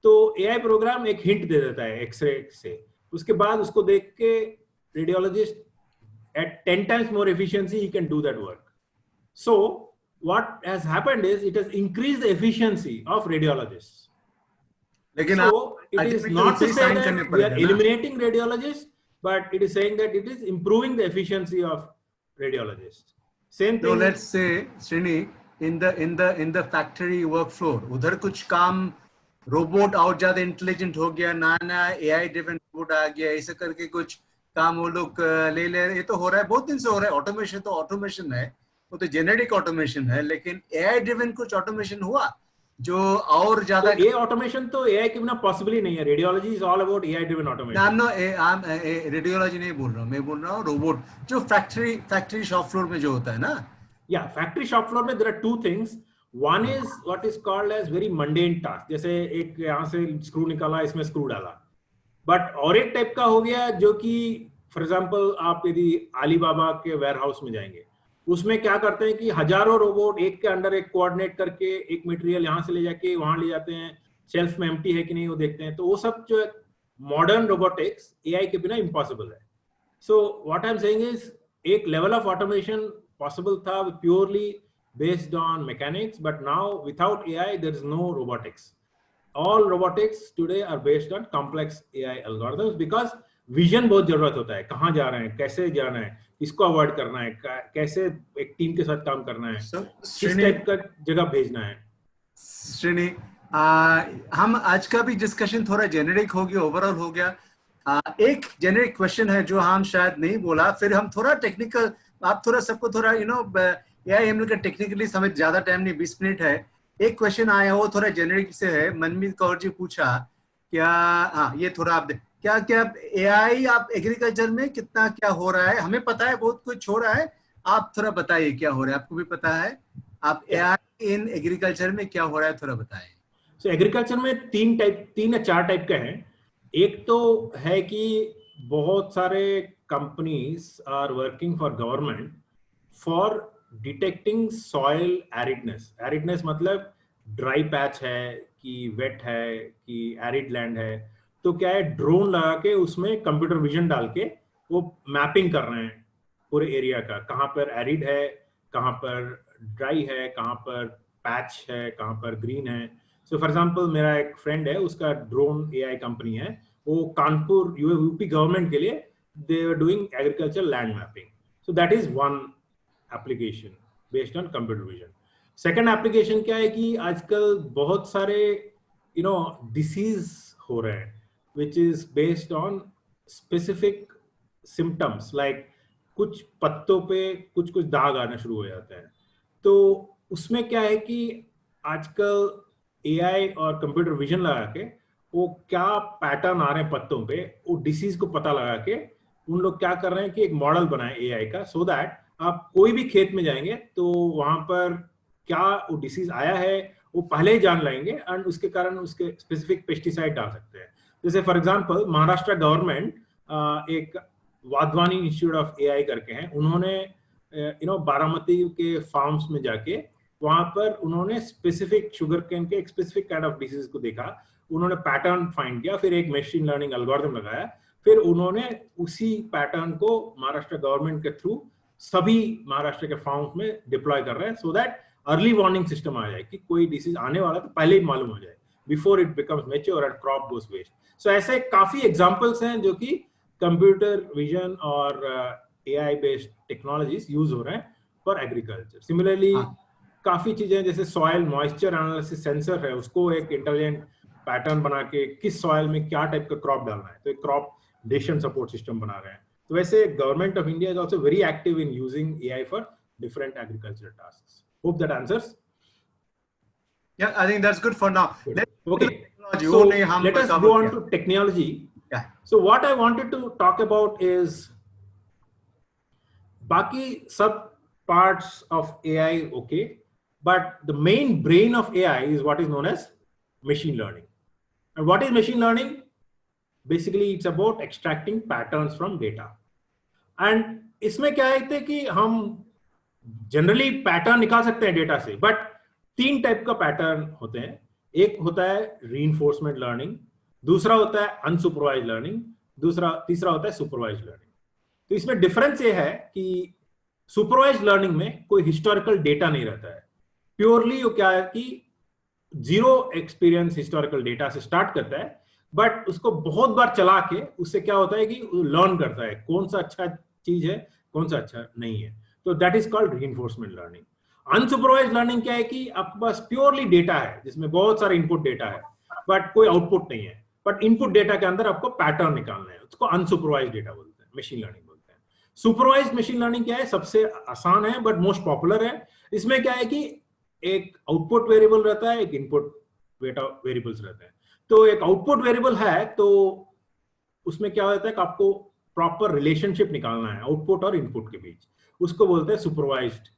तो AI प्रोग्राम एक हिंट दे देता है एक्सरे से, उसके बाद उसको देख के radiologist at 10 times more efficiency he can do that work. So what has happened is it has increased the efficiency of radiologists. लेकिन So it is not to say that we are eliminating radiologists, but it is saying that it is improving the efficiency of radiologists. Same thing. So let's say, Srini, in the factory workflow, उधर कुछ काम robot और ज्यादा intelligent हो गया, नया AI driven robot आ गया, ऐसे करके कुछ काम वो लोग ले ले, ये तो हो रहा है, बहुत दिन से हो रहा है। ऑटोमेशन तो ऑटोमेशन है, वो तो जेनेरिक ऑटोमेशन है, लेकिन AI ड्रिवन कुछ ऑटोमेशन हुआ जो और ज्यादा। ये ऑटोमेशन तो AI के बिना पॉसिबल ही नहीं है। Radiology is all about AI driven automation. Radiology नहीं बोल रहा हूँ, मैं बोल रहा हूँ रोबोट जो फैक्ट्री शॉप फ्लोर में जो होता है ना। या फैक्ट्री शॉप फ्लोर में there are two things. One is what is called as very mundane task, जैसे एक यहाँ से स्क्रू निकाला, इसमें स्क्रू डाला। बट और एक टाइप का हो गया जो कि फॉर एग्जांपल आप यदि अलीबाबा के वेयर हाउस में जाएंगे, उसमें क्या करते हैं कि हजारों रोबोट एक के अंडर एक कोऑर्डिनेट करके एक मटेरियल यहाँ से ले जाके वहां ले जाते हैं, शेल्फ में एम्प्टी है कि नहीं वो देखते हैं। तो वो सब जो मॉडर्न रोबोटिक्स AI के बिना इम्पॉसिबल है। सो what I am saying is एक लेवल ऑफ ऑटोमेशन पॉसिबल था purely based on mechanics, but now without AI there is no robotics. All robotics today are based on complex AI algorithms because vision बहुत जरूरत होता है, कहाँ जा रहे हैं, कैसे जाना है, किसको अवॉइड करना है, कैसे एक टीम के साथ काम करना है, किस टाइप का जगह भेजना है। श्रेणी, हम आज का भी डिस्कशन थोड़ा जेनेरिक हो गया, ओवरऑल हो गया। एक जेनेरिक क्वेश्चन है जो हम शायद नहीं बोला, फिर हम थोड़ा टेक्निकल, आप थोड़ा सबको थोड़ा AI हम लोग का टेक्निकली समझ, ज्यादा टाइम नहीं, 20 मिनट है। एक क्वेश्चन आया वो थोड़ा जेनेरिक से है, मनमीत कौर जी पूछा क्या, हाँ ये थोड़ा आप क्या AI आप एग्रीकल्चर में कितना क्या हो रहा है? हमें पता है बहुत कुछ हो रहा है, आप थोड़ा बताइए क्या हो रहा है, आपको भी पता है, आप AI इन एग्रीकल्चर में क्या हो रहा है थोड़ा बताएं। सो एग्रीकल्चर में 3 या 4 टाइप का है। एक तो है कि बहुत सारे companies are working for government for detecting soil aridness. Aridness मतलब ड्राई पैच है कि वेट है कि एरिड लैंड है। तो क्या है, ड्रोन लगा के उसमें कंप्यूटर विजन डाल के वो मैपिंग कर रहे हैं पूरे एरिया का, कहाँ पर एरिड है, कहाँ पर ड्राई है, कहाँ पर पैच है, कहाँ पर ग्रीन है। सो फॉर एग्जांपल मेरा एक फ्रेंड है, उसका ड्रोन AI कंपनी है, वो कानपुर यूपी गवर्नमेंट के लिए they are doing agriculture land mapping. So that is one application based on computer vision. Second application क्या है कि आजकल बहुत सारे डिसीज हो रहे हैं which is based on specific symptoms, like कुछ पत्तों पे कुछ दाग आना शुरू हो जाते हैं। तो उसमें क्या है कि आजकल AI और कंप्यूटर विजन लगा के वो क्या पैटर्न आ रहे हैं पत्तों पे, वो डिसीज को पता लगा के उन लोग क्या कर रहे हैं कि एक मॉडल बनाए AI का, सो दैट आप कोई भी खेत में जाएंगे तो वहां पर क्या वो डिसीज आया है वो पहले ही जान लेंगे एंड उसके कारण उसके स्पेसिफिक पेस्टिसाइड डाल सकते हैं। जैसे फॉर एग्जांपल महाराष्ट्र गवर्नमेंट एक वाधवानी इंस्टीट्यूट ऑफ AI करके हैं, उन्होंने बारामती के फार्म्स में जाके वहां पर उन्होंने स्पेसिफिक शुगर केन के एक स्पेसिफिक काइंड ऑफ डिसीज को देखा, उन्होंने पैटर्न फाइंड किया, फिर एक मशीन लर्निंग एल्गोरिथम लगाया, फिर उन्होंने उसी पैटर्न को महाराष्ट्र गवर्नमेंट के थ्रू सभी महाराष्ट्र के फार्म्स में डिप्लॉय कर रहे हैं, so that early warning system आ जाए कि कोई डिसीज आने वाला तो पहले ही मालूम हो जाए, before it becomes mature and crop goes waste. So ऐसे काफी एग्जांपल्स हैं जो कि कंप्यूटर विजन और AI बेस्ड टेक्नोलॉजीज यूज हो रहे हैं फॉर एग्रीकल्चर. सिमिलरली काफी चीजें जैसे सॉइल मॉइस्चर एनालिसिस सेंसर है, उसको एक इंटेलिजेंट पैटर्न बना के किस सॉइल में क्या टाइप का क्रॉप डालना है, तो एक क्रॉप डिसीजन सपोर्ट सिस्टम बना रहे हैं. तो वैसे government of India is also very active in using AI for different agriculture tasks. Hope that answers. Yeah, I think that's good for now. Okay. So let us go on to technology. Yeah. So what I wanted to talk about is baki sub parts of AI, okay, but the main brain of AI is what is known as machine learning. And what is machine learning? Basically, it's about extracting patterns from data. And इसमें क्या है कि हम generally pattern निकाल सकते हैं data से, but 3 type का पैटर्न होते हैं. एक होता है रीइंफोर्समेंट लर्निंग, दूसरा होता है अनसुपरवाइज्ड लर्निंग, तीसरा होता है सुपरवाइज्ड लर्निंग. तो इसमें डिफरेंस ये है कि सुपरवाइज्ड लर्निंग में कोई हिस्टोरिकल डेटा नहीं रहता है. प्योरली वो क्या है कि जीरो एक्सपीरियंस हिस्टोरिकल डेटा से स्टार्ट करता है, बट उसको बहुत बार चला के उससे क्या होता है कि लर्न करता है कौन सा अच्छा चीज है, कौन सा अच्छा नहीं है. तो that is called reinforcement learning. Unsupervised learning क्या है कि आपके पास प्योरली डेटा है जिसमें बहुत सारा इनपुट डेटा है बट कोई आउटपुट नहीं है, बट इनपुट डेटा के अंदर आपको पैटर्न निकालना है. उसको अनसुपरवाइज्ड डेटा बोलते हैं, मशीन लर्निंग बोलते हैं. सुपरवाइज्ड मशीन लर्निंग क्या है, सबसे आसान है बट मोस्ट पॉपुलर है. इसमें क्या है कि एक आउटपुट वेरिएबल रहता है, एक इनपुट वेरिएबल्स रहते हैं. तो एक आउटपुट वेरिएबल है तो उसमें क्या होता है कि आपको प्रॉपर रिलेशनशिप निकालना है आउटपुट और इनपुट के बीच, उसको बोलते हैं सुपरवाइज्ड.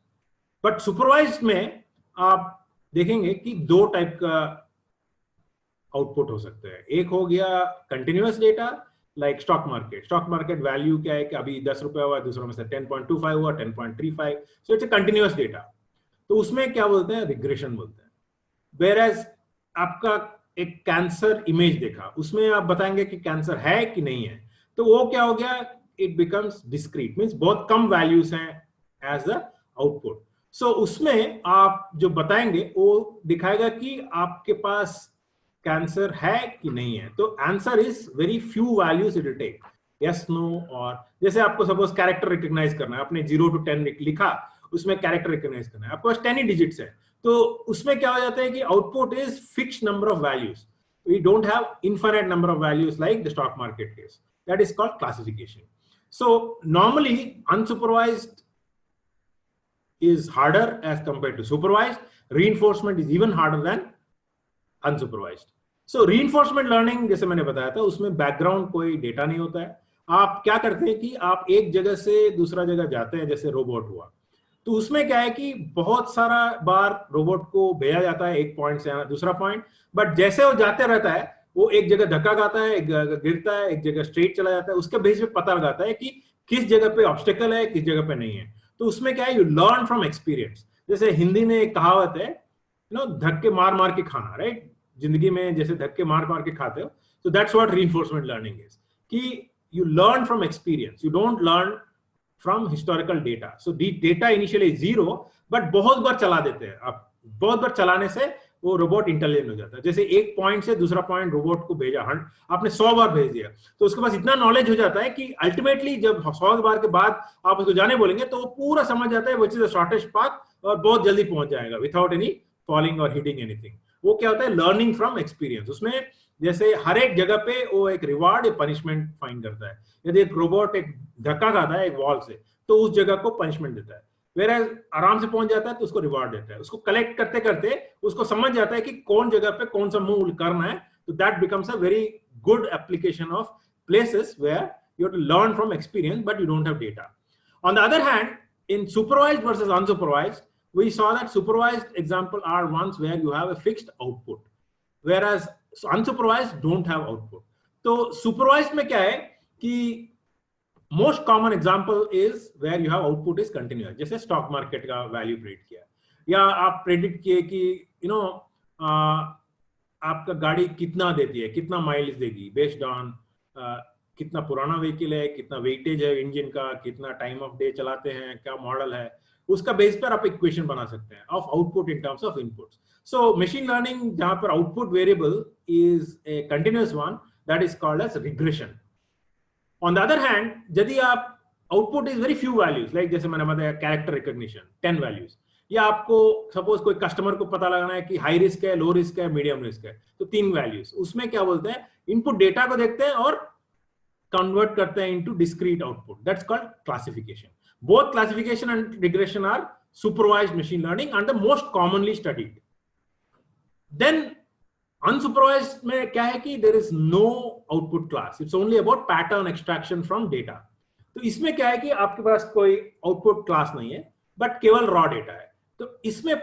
बट सुपरवाइज्ड में आप देखेंगे कि 2 टाइप का आउटपुट हो सकते हैं. एक हो गया continuous data, like stock market. Stock market value क्या है कि अभी 10 रुपए हुआ, दूसरों में से 10.25 हुआ, 10.35. So it's a continuous data. तो उसमें क्या बोलते हैं, रिग्रेशन बोलते हैं. वेयरएज आपका एक कैंसर इमेज देखा, उसमें आप बताएंगे कि कैंसर है कि नहीं है, तो वो क्या हो गया, इट बिकम्स डिस्क्रीट, मींस बहुत कम वैल्यूज हैं एज द आउटपुट. सो उसमें आप जो बताएंगे वो दिखाएगा कि आपके पास कैंसर है कि नहीं है. तो answer is very few values it will take, yes no. और जैसे आपको सपोज कैरेक्टर रिकॉग्नाइज करना है, आपने 0 to 10 लिखा, उसमें कैरेक्टर रिकॉग्नाइज करना है, आपके पास 10 ही डिजिट्स है. तो उसमें क्या हो जाता है कि output is fixed number of values. We don't have infinite number of values like the stock market case. That is called classification. So normally unsupervised is harder as compared to supervised. Reinforcement is even harder than unsupervised. So reinforcement learning जैसे मैंने बताया था, उसमें background कोई data नहीं होता है. आप क्या करते हैं कि आप एक जगह से दूसरा जगह जाते हैं, जैसे रोबोट हुआ, तो उसमें क्या है कि बहुत सारा बार रोबोट को भेजा जाता है एक पॉइंट से दूसरा पॉइंट, बट जैसे वो जाते रहता है वो एक जगह धक्का खाता है, एक जगह गिरता है, एक जगह स्ट्रेट चला जाता है. उसके बेस पे पता लगाता है कि किस जगह पे ऑब्स्टेकल है, किस जगह पे नहीं है. तो उसमें क्या है, यू लर्न फ्रॉम एक्सपीरियंस. जैसे हिंदी में एक कहावत है, धक्के मार मार के खाना, राइट. जिंदगी में जैसे धक्के मार मार के खाते हो, तो that's what reinforcement learning is, कि you learn from experience, you don't learn from historical data. So data initially 0, but बहुत बार चला देते हैं आप. बहुत बार चलाने से वो रोबोट इंटेलिजेंट हो जाता है. जैसे एक पॉइंट से दूसरा पॉइंट रोबोट को भेजा, आपने 100 बार भेज दिया, तो उसके पास इतना नॉलेज हो जाता है कि अल्टीमेटली जब 100 बार के बाद आप उसको जाने बोलेंगे तो वो पूरा समझ जाता है which is the shortest path, और बहुत जल्दी पहुंच जाएगा विदाउट एनी फॉलिंग और हिटिंग एनीथिंग. वो क्या होता है, लर्निंग फ्रॉम एक्सपीरियंस. उसमें जैसे हर एक जगह पे वो एक रिवार्ड या पनिशमेंट फाइंड करता है. यदि एक रोबोट एक धक्का खाता है एक वॉल से, तो उस जगह को पनिशमेंट देता है. Whereas आराम से पहुंच जाता है तो उसको रिवार्ड देता है. उसको कलेक्ट करते करते उसको समझ जाता है कि कौन जगह पे कौन सा मूव करना है. तो that becomes a very good application of places where you have to learn from experience, but you don't have data. On the other hand, in supervised versus unsupervised, we saw that supervised example are ones where you have a fixed output, whereas unsupervised don't have output. So supervised में क्या है कि most common example is where you have output is continuous. जैसे stock market का value predict किया, या आप predict किए कि आपका गाड़ी कितना देती है, कितना माइलेज देगी based on कितना पुराना व्हीकल है, कितना वेटेज है इंजन का, कितना टाइम ऑफ डे चलाते हैं, क्या मॉडल है, उसका बेस पर आप इक्वेशन बना सकते हैं of output in terms of inputs. So machine learning जहां पर output variable is a continuous one, that is called as regression. On the other hand, यदि आप output is very few values, like जैसे मैंने बताया character recognition 10 values, या आपको suppose कोई कस्टमर को पता लगाना है कि हाई रिस्क है, लो रिस्क है, मीडियम रिस्क है, तो 3 वैल्यूज, उसमें क्या बोलते हैं, इनपुट डेटा को देखते हैं और कन्वर्ट करते हैं into discrete output, that's called classification. Both classification and regression are supervised machine learning and the most commonly studied. Then unsupervised में क्या है कि there is no output class, it's only about pattern extraction from data. तो इसमें क्या है कि आपके पास कोई आउटपुट क्लास नहीं है, बट केवल रॉ डेटा है. तो इसमें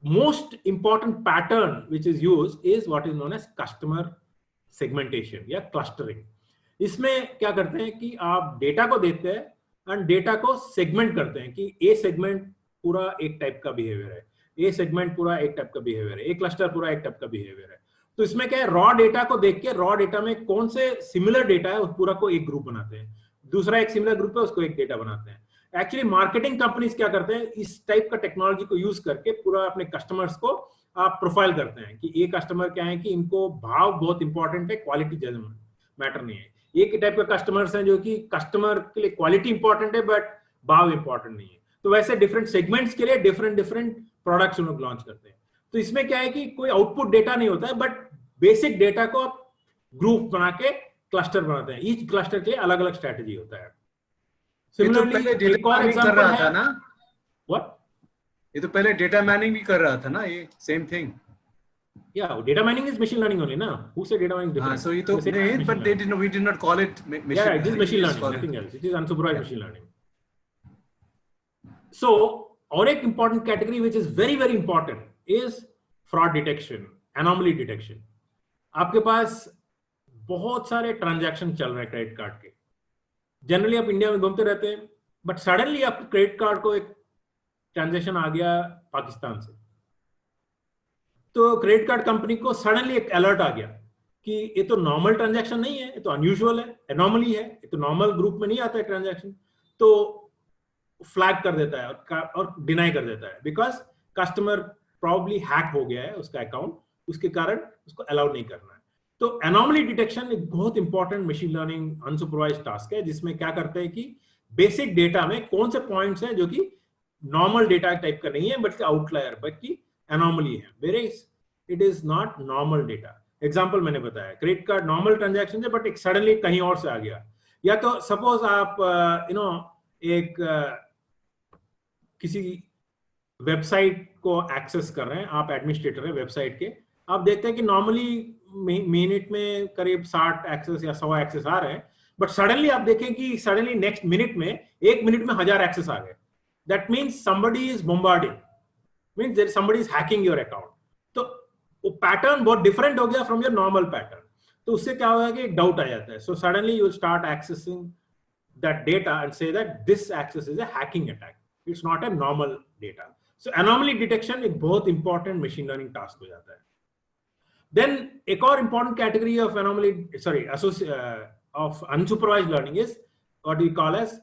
most important pattern which is use is what is known as customer segmentation या क्लस्टरिंग. इसमें क्या करते हैं कि आप डेटा को देते हैं एंड डेटा को सेगमेंट करते हैं कि ए सेगमेंट पूरा एक टाइप का बिहेवियर है, ए सेगमेंट पूरा एक टाइप का बिहेवियर है, ए क्लस्टर पूरा एक टाइप का बिहेवियर है. तो इसमें क्या है, रॉ डेटा को देख के रॉ डेटा में कौन से सिमिलर डेटा है उस पूरा को एक ग्रुप बनाते हैं, दूसरा एक सिमिलर ग्रुप है उसको एक डेटा बनाते हैं. एक्चुअली मार्केटिंग कंपनीज क्या करते हैं, इस टाइप का टेक्नोलॉजी को यूज करके पूरा अपने कस्टमर्स को आप प्रोफाइल करते हैं कि ये कस्टमर क्या है कि इनको भाव बहुत इंपॉर्टेंट है, क्वालिटी ज्यादा मैटर नहीं है. एक टाइप का कस्टमर्स हैं जो कि कस्टमर के लिए क्वालिटी इंपॉर्टेंट है बट भाव इंपॉर्टेंट नहीं है. तो वैसे डिफरेंट सेगमेंट्स के लिए डिफरेंट प्रोडक्ट्स लोग लॉन्च करते हैं. तो इसमें क्या है कि कोई आउटपुट डेटा नहीं होता है, बट बेसिक डेटा को आप ग्रुप बना के क्लस्टर बनाते हैं. ईच क्लस्टर के लिए अलग अलग स्ट्रेटेजी होता है. Similarly, एक और एग्जांपल है ना, व्हाट, ये तो पहले डेटा माइनिंग भी कर रहा था ना, ये same thing. Yeah, data mining is machine learning only, na? Who said data mining is different? So ये तो नहीं, but they did not, we did not call it machine. Yeah, it is machine learning, nothing else. It is unsupervised machine learning. So, और एक important category which is very very important is fraud detection, anomaly detection. आपके पास बहुत सारे transaction चल रहे हैं credit card के. Generally आप इंडिया में घूमते रहते हैं, बट सडनली आपके क्रेडिट कार्ड को एक ट्रांजैक्शन आ गया पाकिस्तान से, तो क्रेडिट कार्ड कंपनी को सडनली एक अलर्ट आ गया कि ये तो नॉर्मल ट्रांजैक्शन नहीं है, ये तो अनयूजुअल है, एनॉमली है, ये तो नॉर्मल ग्रुप में नहीं आता है ट्रांजैक्शन. तो फ्लैग कर देता है और डिनाई कर देता है, बिकॉज कस्टमर प्रॉब्ली हैक हो गया है उसका अकाउंट, उसके कारण उसको अलाउ नहीं करना है. तो एनॉमली डिटेक्शन एक बहुत important machine learning unsupervised task है, जिसमें क्या करते हैं कि बेसिक डेटा में कौन से पॉइंट्स हैं जो कि नॉर्मल डेटा टाइप का नहीं है बल्कि आउटलायर, बल्कि एनॉमली है, whereas it is not normal data. Example मैंने बताया, क्रेडिट कार्ड नॉर्मल ट्रांजैक्शन है बट एक सडनली कहीं और से आ गया. या तो सपोज आप एक किसी वेबसाइट को एक्सेस कर रहे हैं, आप एडमिनिस्ट्रेटर हैं वेबसाइट के, आप देखते हैं कि नॉर्मली मिनट में करीब 60 एक्सेस या 100 एक्सेस आ रहे हैं, बट सडनली आप देखें कि सडनली नेक्स्ट मिनट में 1 मिनट में 1000 एक्सेस आ गए. That means somebody is bombarding, means that somebody is hacking your account. तो वो पैटर्न बहुत डिफरेंट हो गया फ्रॉम योर नॉर्मल पैटर्न. तो उससे क्या होगा कि एक डाउट आ जाता है. So suddenly you start accessing that data and say that this access is a hacking attack, it's not a normal data. So anomaly detection एक बहुत इंपॉर्टेंट मशीन लर्निंग टास्क हो जाता है. देन एक और important category of anomaly of unsupervised learning is what we call as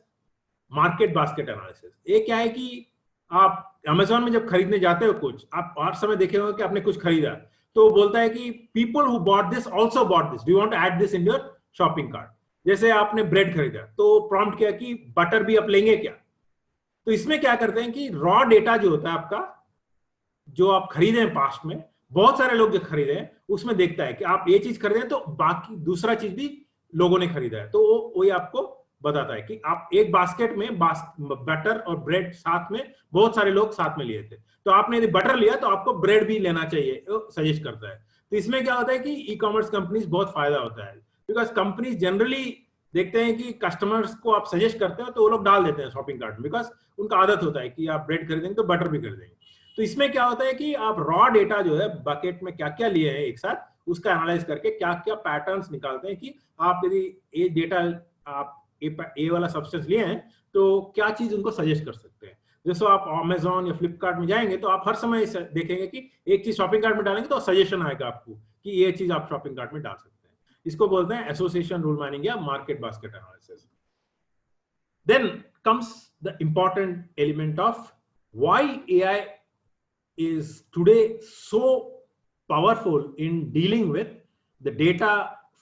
market basket analysis. ये क्या है कि आप अमेज़न में जब खरीदने जाते हो कुछ, आप हर समय देखे होंगे कि आपने कुछ खरीदा, तो बोलता है कि people who bought this also bought this, do you want to add this in your shopping cart. जैसे आपने ब्रेड खरीदा तो प्रॉम्प्ट किया कि बटर भी आप लेंगे क्या. तो इसमें क्या करते हैं कि रॉ डेटा जो होता है आपका, जो आप खरीदे हैं पास्ट में, बहुत सारे लोग जो खरीदे हैं उसमें देखता है कि आप ये चीज खरीदे हैं तो बाकी दूसरा चीज भी लोगों ने खरीदा है, तो वही आपको बताता है कि आप एक बास्केट में बटर और ब्रेड साथ में बहुत सारे लोग साथ में लिए थे, तो आपने यदि बटर लिया तो आपको ब्रेड भी लेना चाहिए, सजेस्ट करता है. तो इसमें क्या होता है कि ई कॉमर्स कंपनीज बहुत फायदा होता है, बिकॉज कंपनीज जनरली देखते हैं कि कस्टमर्स को आप सजेस्ट करते हो तो वो लोग डाल देते हैं शॉपिंग कार्ट में, बिकॉज उनका आदत होता है कि आप ब्रेड खरीदेंगे तो बटर भी खरीदेंगे. तो इसमें क्या होता है कि आप रॉ डेटा जो है बकेट में क्या क्या लिए हैं एक साथ, उसका एनालाइज करके क्या क्या पैटर्न्स निकालते हैं कि आप यदि ये डेटा आप ए वाला सब्सटेंस लिए हैं तो क्या चीज उनको सजेस्ट कर सकते हैं. जैसे आप अमेज़न या फ्लिपकार्ट में जाएंगे तो आप हर समय देखेंगे कि एक चीज शॉपिंग कार्ट में डालेंगे तो सजेशन आएगा आपको कि ये चीज आप शॉपिंग कार्ट में डाल सकते हैं. इसको बोलते हैं एसोसिएशन रूल माइनिंग या market basket analysis. Then comes the important element of why AI is today so powerful in dealing with the data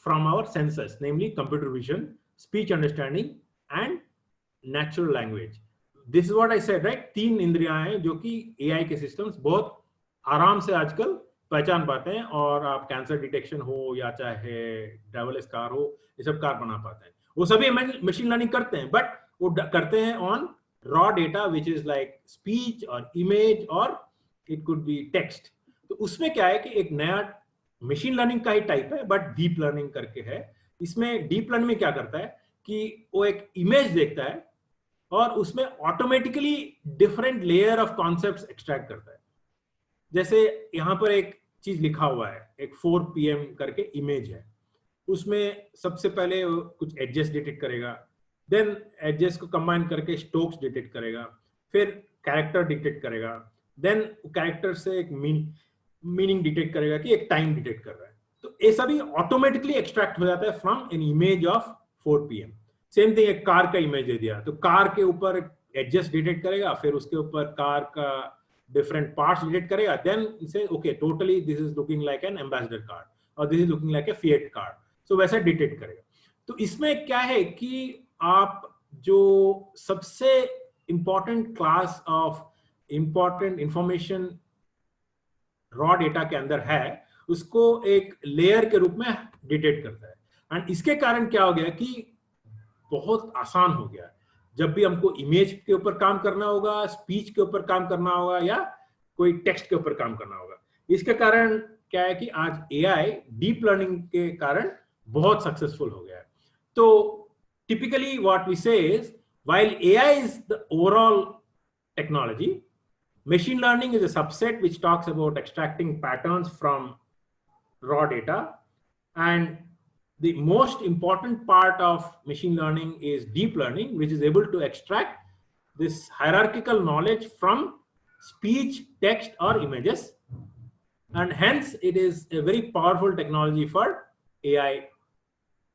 from our sensors, namely computer vision, speech understanding and natural language. This is what I said, right? 3 इंद्रियां हैं जो कि AI के systems बहुत आराम से आजकल पहचान पाते हैं, और आप कैंसर डिटेक्शन हो या चाहे ड्राइवरलेस कार हो, ये सब कार बना पाते हैं. वो सभी मशीन लर्निंग करते हैं, बट वो करते हैं on raw data which is like speech और इमेज और इट कुड बी टेक्स्ट. तो उसमें क्या है कि एक नया मशीन लर्निंग का ही टाइप है, बट डीप लर्निंग करके है. इसमें डीप लर्निंग में क्या करता है कि वो एक इमेज देखता है और उसमें automatically different layer of concepts extract करता है. जैसे यहाँ पर एक चीज लिखा हुआ है, एक 4 PM करके इमेज है, उसमें सबसे पहले कुछ एडजस्ट डिटेक्ट करेगा, देन एडजस्ट को कंबाइन करके स्ट्रोक्स डिटेक्ट करेगा, फिर कैरेक्टर डिटेक्ट करेगा, देन कैरेक्टर से एक मीनिंग डिटेक्ट करेगा कि एक टाइम डिटेक्ट कर रहा है. तो ये सभी ऑटोमेटिकली एक्सट्रैक्ट हो जाता है from an image of 4 PM. Same thing, एक कार का इमेज दे दिया तो कार के ऊपर एडजस्ट डिटेक्ट करेगा, फिर उसके ऊपर कार का डिफरेंट पार्ट्स डिटेक्ट करेगा, then say okay totally this is looking like an Ambassador car और this is looking like a Fiat car. So वैसे डिटेक्ट करेगा. तो इसमें क्या है कि आप जो सबसे important class of important information raw data के अंदर है, उसको एक लेयर के रूप में डिटेक्ट करता है. एंड इसके कारण क्या हो गया कि बहुत आसान हो गया. जब भी हमको इमेज के ऊपर काम करना होगा, स्पीच के ऊपर काम करना होगा या कोई टेक्स्ट के ऊपर काम करना होगा, इसके कारण क्या है कि आज AI डीप लर्निंग के कारण बहुत सक्सेसफुल हो गया है. तो टिपिकली व्हाट वी से is while AI is the overall technology, machine learning is a subset which talks about extracting patterns from raw data, and the most important part of machine learning is deep learning, which is able to extract this hierarchical knowledge from speech, text or images, and hence it is a very powerful technology for AI.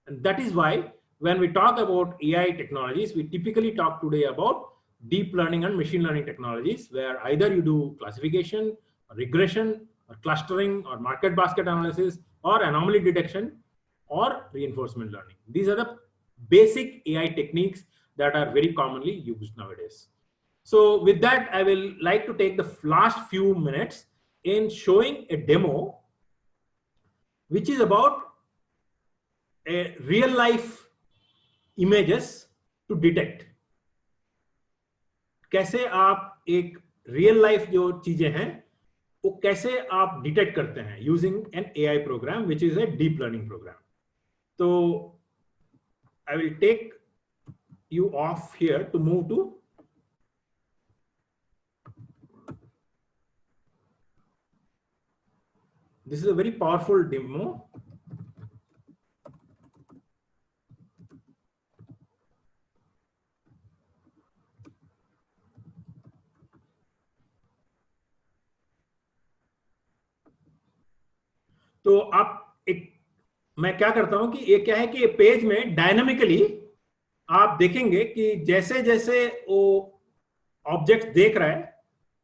And that is why when we talk about AI technologies, we typically talk today about deep learning and machine learning technologies, where either you do classification or regression or clustering or market basket analysis or anomaly detection or reinforcement learning. These are the basic AI techniques that are very commonly used nowadays. So with that, I will like to take the last few minutes in showing a demo which is about a real life images to detect. कैसे आप एक real life जो चीजें हैं वो कैसे आप detect करते हैं using an AI program which is a deep learning program. तो I will take you of here to move to this is a very powerful demo. तो आप मैं क्या करता हूं कि ये क्या है कि पेज में डायनामिकली आप देखेंगे कि जैसे जैसे वो ऑब्जेक्ट देख रहा है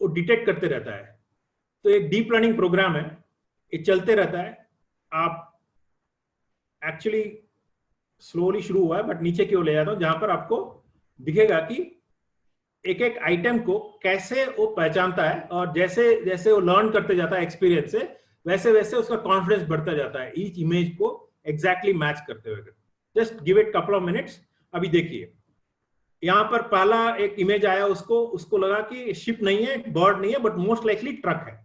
वो डिटेक्ट करते रहता है. तो एक डीप लर्निंग प्रोग्राम है, ये चलते रहता है. आप एक्चुअली स्लोली शुरू हुआ है बट नीचे की ओर ले जाता हूं जहां पर आपको दिखेगा कि एक एक आइटम को कैसे वो पहचानता है, और जैसे जैसे वो लर्न करते जाता है एक्सपीरियंस से, वैसे वैसे उसका कॉन्फिडेंस बढ़ता जाता है ईच इमेज को एग्जैक्टली मैच करते हुए. Just give it couple of minutes. अभी देखिए यहाँ पर पहला एक इमेज आया, उसको लगा कि शिप नहीं है, बर्ड नहीं है, बट मोस्ट लाइकली ट्रक है,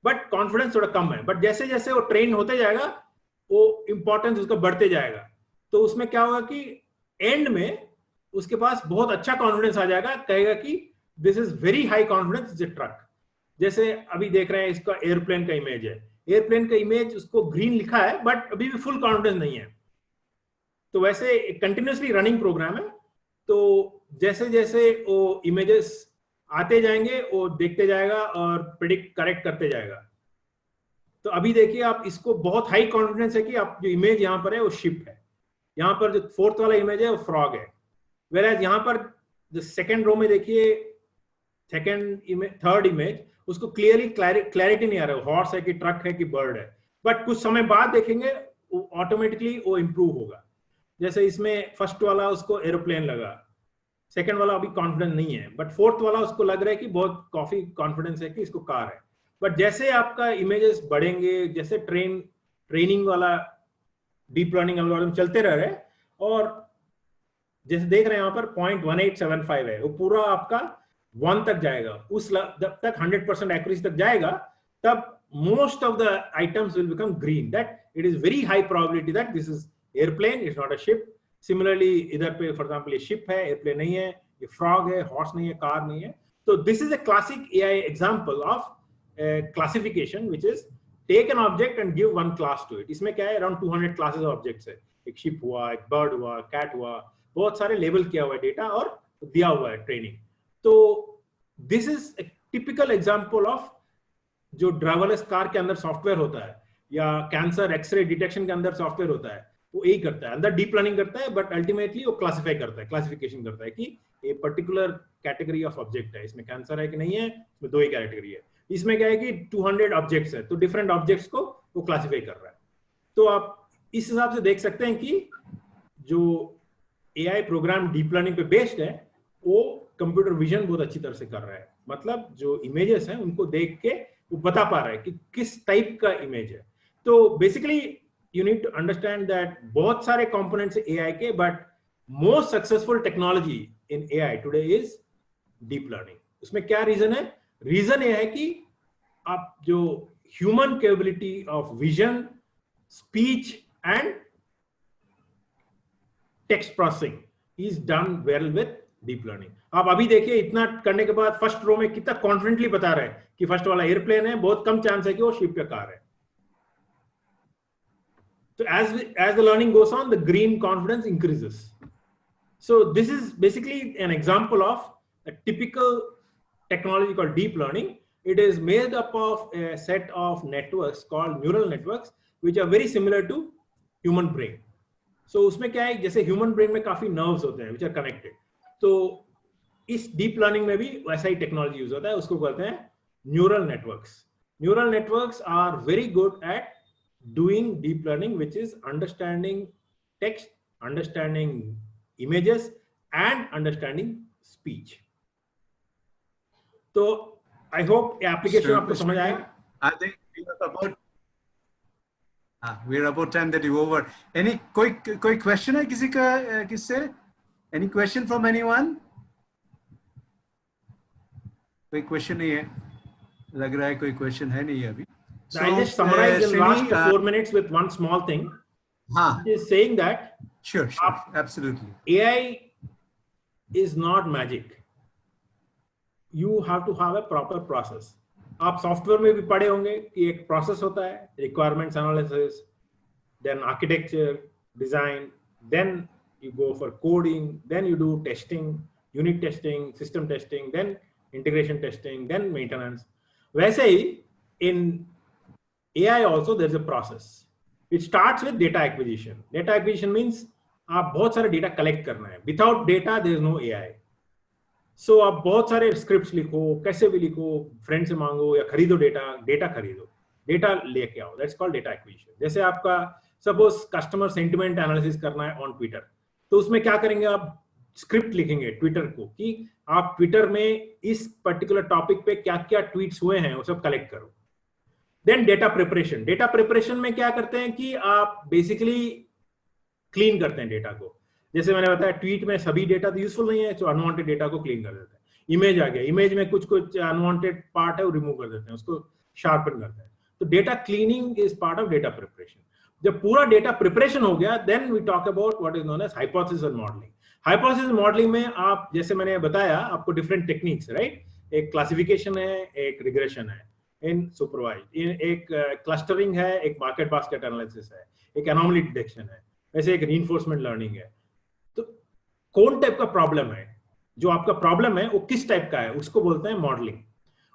बट कॉन्फिडेंस थोड़ा कम है. बट जैसे जैसे वो ट्रेन होते जाएगा वो इंपॉर्टेंस उसका बढ़ते जाएगा. तो उसमें क्या होगा कि एंड में उसके पास बहुत अच्छा कॉन्फिडेंस आ जाएगा, कहेगा कि this is very high confidence is a truck. जैसे अभी देख रहे हैं इसका एयरप्लेन का इमेज है, एयरप्लेन का इमेज उसको ग्रीन लिखा है बट अभी भी फुल कॉन्फिडेंस नहीं है. तो वैसे कंटिन्यूअसली रनिंग प्रोग्राम है. तो जैसे जैसे वो इमेजेस आते जाएंगे वो देखते जाएगा और प्रेडिक्ट करेक्ट करते जाएगा. तो अभी देखिए आप, इसको बहुत हाई कॉन्फिडेंस है कि आप जो इमेज यहाँ पर है वो शिप है. यहाँ पर जो फोर्थ वाला इमेज है वो फ्रॉग है. वेयर यहाँ पर जो सेकेंड रो में देखिए थर्ड इमेज, उसको क्लियरली क्लैरिटी नहीं आ रहा है हॉर्स है कि ट्रक है कि बर्ड है. बट कुछ समय बाद देखेंगे ऑटोमेटिकली वो इंप्रूव होगा. जैसे इसमें फर्स्ट वाला उसको एरोप्लेन लगा, सेकंड वाला अभी कॉन्फिडेंस नहीं है, बट फोर्थ वाला उसको लग रहा है कि बहुत काफी कॉन्फिडेंस है कि इसको कार है। बट जैसे आपका इमेजेस बढ़ेंगे, जैसे ट्रेनिंग वाला डीप लर्निंग एल्गोरिथम चलते रह रहे, और जैसे देख रहे हैं यहाँ पर 0.1875 है, वो पूरा आपका 1 तक जाएगा, उस जब तक 100% एक्यूरेसी तक जाएगा, तब most of the items will become green, that it is very high probability that this is airplane, it's not a ship. Similarly इधर पे for example ये ship है, airplane नहीं है, ये frog है, horse नहीं है, car नहीं है. So this is a classic AI example of classification, which is take an object and give one class to it. इसमें क्या है, around 200 classes of objects है, एक ship हुआ, एक bird हुआ, cat हुआ, बहुत सारे लेबल किया हुआ है डेटा और दिया हुआ है ट्रेनिंग. तो this is a typical example of जो ड्राइवरलेस कार के अंदर सॉफ्टवेयर होता है, या कैंसर एक्सरे डिटेक्शन के अंदर सॉफ्टवेयर होता है, वो यही करता है, अंदर डीप लर्निंग करता है, बट अल्टीमेटली वो क्लासिफाई करता है, क्लासिफिकेशन करता है कि ये पर्टिकुलर कैटेगरी ऑफ ऑब्जेक्ट है, इसमें कैंसर है कि नहीं है, इसमें 2 ही कैटेगरी है. इसमें क्या है कि 200 ऑब्जेक्ट्स है, तो डिफरेंट ऑब्जेक्ट्स को वो क्लासिफाई कर रहा है. तो आप इस हिसाब से देख सकते हैं कि जो एआई प्रोग्राम डीप लर्निंग पे बेस्ड है, वो कंप्यूटर विजन बहुत अच्छी तरह से कर रहा है. मतलब जो इमेजेस हैं उनको देख के वो बता पा रहा है कि किस टाइप का इमेज है. तो basically you need to understand that बहुत सारे कंपोनेंट्स एआई के, but most successful technology in AI today is deep learning. उसमें क्या रीजन है? रीजन ये है कि आप जो human capability of vision, speech and text processing is done well with deep learning. आप अभी देखिए, इतना करने के बाद फर्स्ट रो में कितना कॉन्फिडेंटली बता रहे हैं कि फर्स्ट वाला एयरप्लेन है, बहुत कम चांस है कि वो शिप या कार है. तो as the learning goes on, the green confidence increases. So this is basically an example of a typical technology called deep learning. It is made up of a set of networks called neural networks, which are very similar to human brain. So उसमें क्या है, जैसे human brain में काफी nerves होते हैं which are connected, तो इस डीप लर्निंग में भी वैसा ही टेक्नोलॉजी यूज होता है, उसको कहते हैं neural networks. Neural networks are very good at doing deep learning, which is understanding text, understanding images and understanding speech. तो आई होप ये एप्लीकेशन आपको समझ आए. I think we're about time that you over. Any कोई question है किसी का, किससे? Any question from anyone? कोई question नहीं है, लग रहा है कोई question है नहीं अभी. So, I'll just summarize in last 4 minutes with one small thing. Is saying that sure, absolutely. AI is not magic. You have to have a proper process. आप सॉफ्टवेयर में भी पढ़े होंगे कि एक प्रोसेस होता है, requirements analysis, then architecture design, then you go for coding, then you do testing, unit testing, system testing, then integration testing, then maintenance. वैसे ही in AI also there's a process. It starts with data acquisition. Data acquisition means आप बहुत सारे data collect करना है. Without data there is no AI. So आप बहुत सारे scripts लिखो, कैसे भी लिखो, फ्रेंड से मांगो या खरीदो डेटा खरीदो, डेटा लेके आओ. That's called data acquisition. जैसे आपका सपोज कस्टमर सेंटिमेंट एनालिसिस करना है ऑन ट्विटर, तो उसमें क्या करेंगे, आप स्क्रिप्ट लिखेंगे ट्विटर को कि आप ट्विटर में इस पर्टिकुलर टॉपिक पे क्या क्या ट्वीट्स हुए हैं वो सब कलेक्ट करो. Then data preparation. Data preparation में क्या करते हैं कि आप बेसिकली क्लीन करते हैं डेटा को. जैसे मैंने बताया, ट्वीट में सभी डेटा तो यूजफुल नहीं है, तो अनवांटेड डेटा को क्लीन कर देते हैं. इमेज आ गया, इमेज में कुछ अनवांटेड पार्ट है वो रिमूव कर देते हैं, उसको शार्पन करते हैं. तो data cleaning is part of data preparation. जब पूरा डेटा प्रिपरेशन हो गया, then we talk about what is known as hypothesis and modelling. Hypothesis modelling में आप, जैसे मैंने बताया आपको, डिफरेंट टेक्निक्स, राइट. एक क्लासिफिकेशन है, एक रिग्रेशन है इन सुपरवाइज्ड, एक क्लस्टरिंग है, एक मार्केट बास्केट एनालिसिस है, एक एनोमली डिटेक्शन है, वैसे एक रीइंफोर्समेंट लर्निंग है. तो कौन टाइप का प्रॉब्लम है, जो आपका प्रॉब्लम है वो किस टाइप का है, उसको बोलते हैं मॉडलिंग.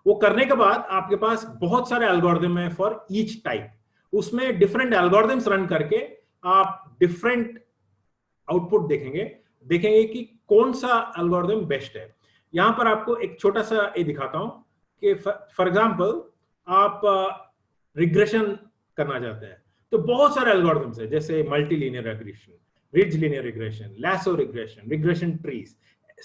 वो करने के बाद आपके पास बहुत सारे एल्गोरिथम है फॉर ईच टाइप. उसमें डिफरेंट एल्गोरिथम्स रन करके आप डिफरेंट आउटपुट देखेंगे कि कौन सा एल्गोरिथम बेस्ट है. यहां पर आपको एक छोटा सा ये दिखाता हूं कि फॉर एग्जांपल आप रिग्रेशन करना चाहते हैं, तो बहुत सारे एल्गोरिथम्स है, जैसे multilinear regression, ridge linear regression, lasso regression, regression trees,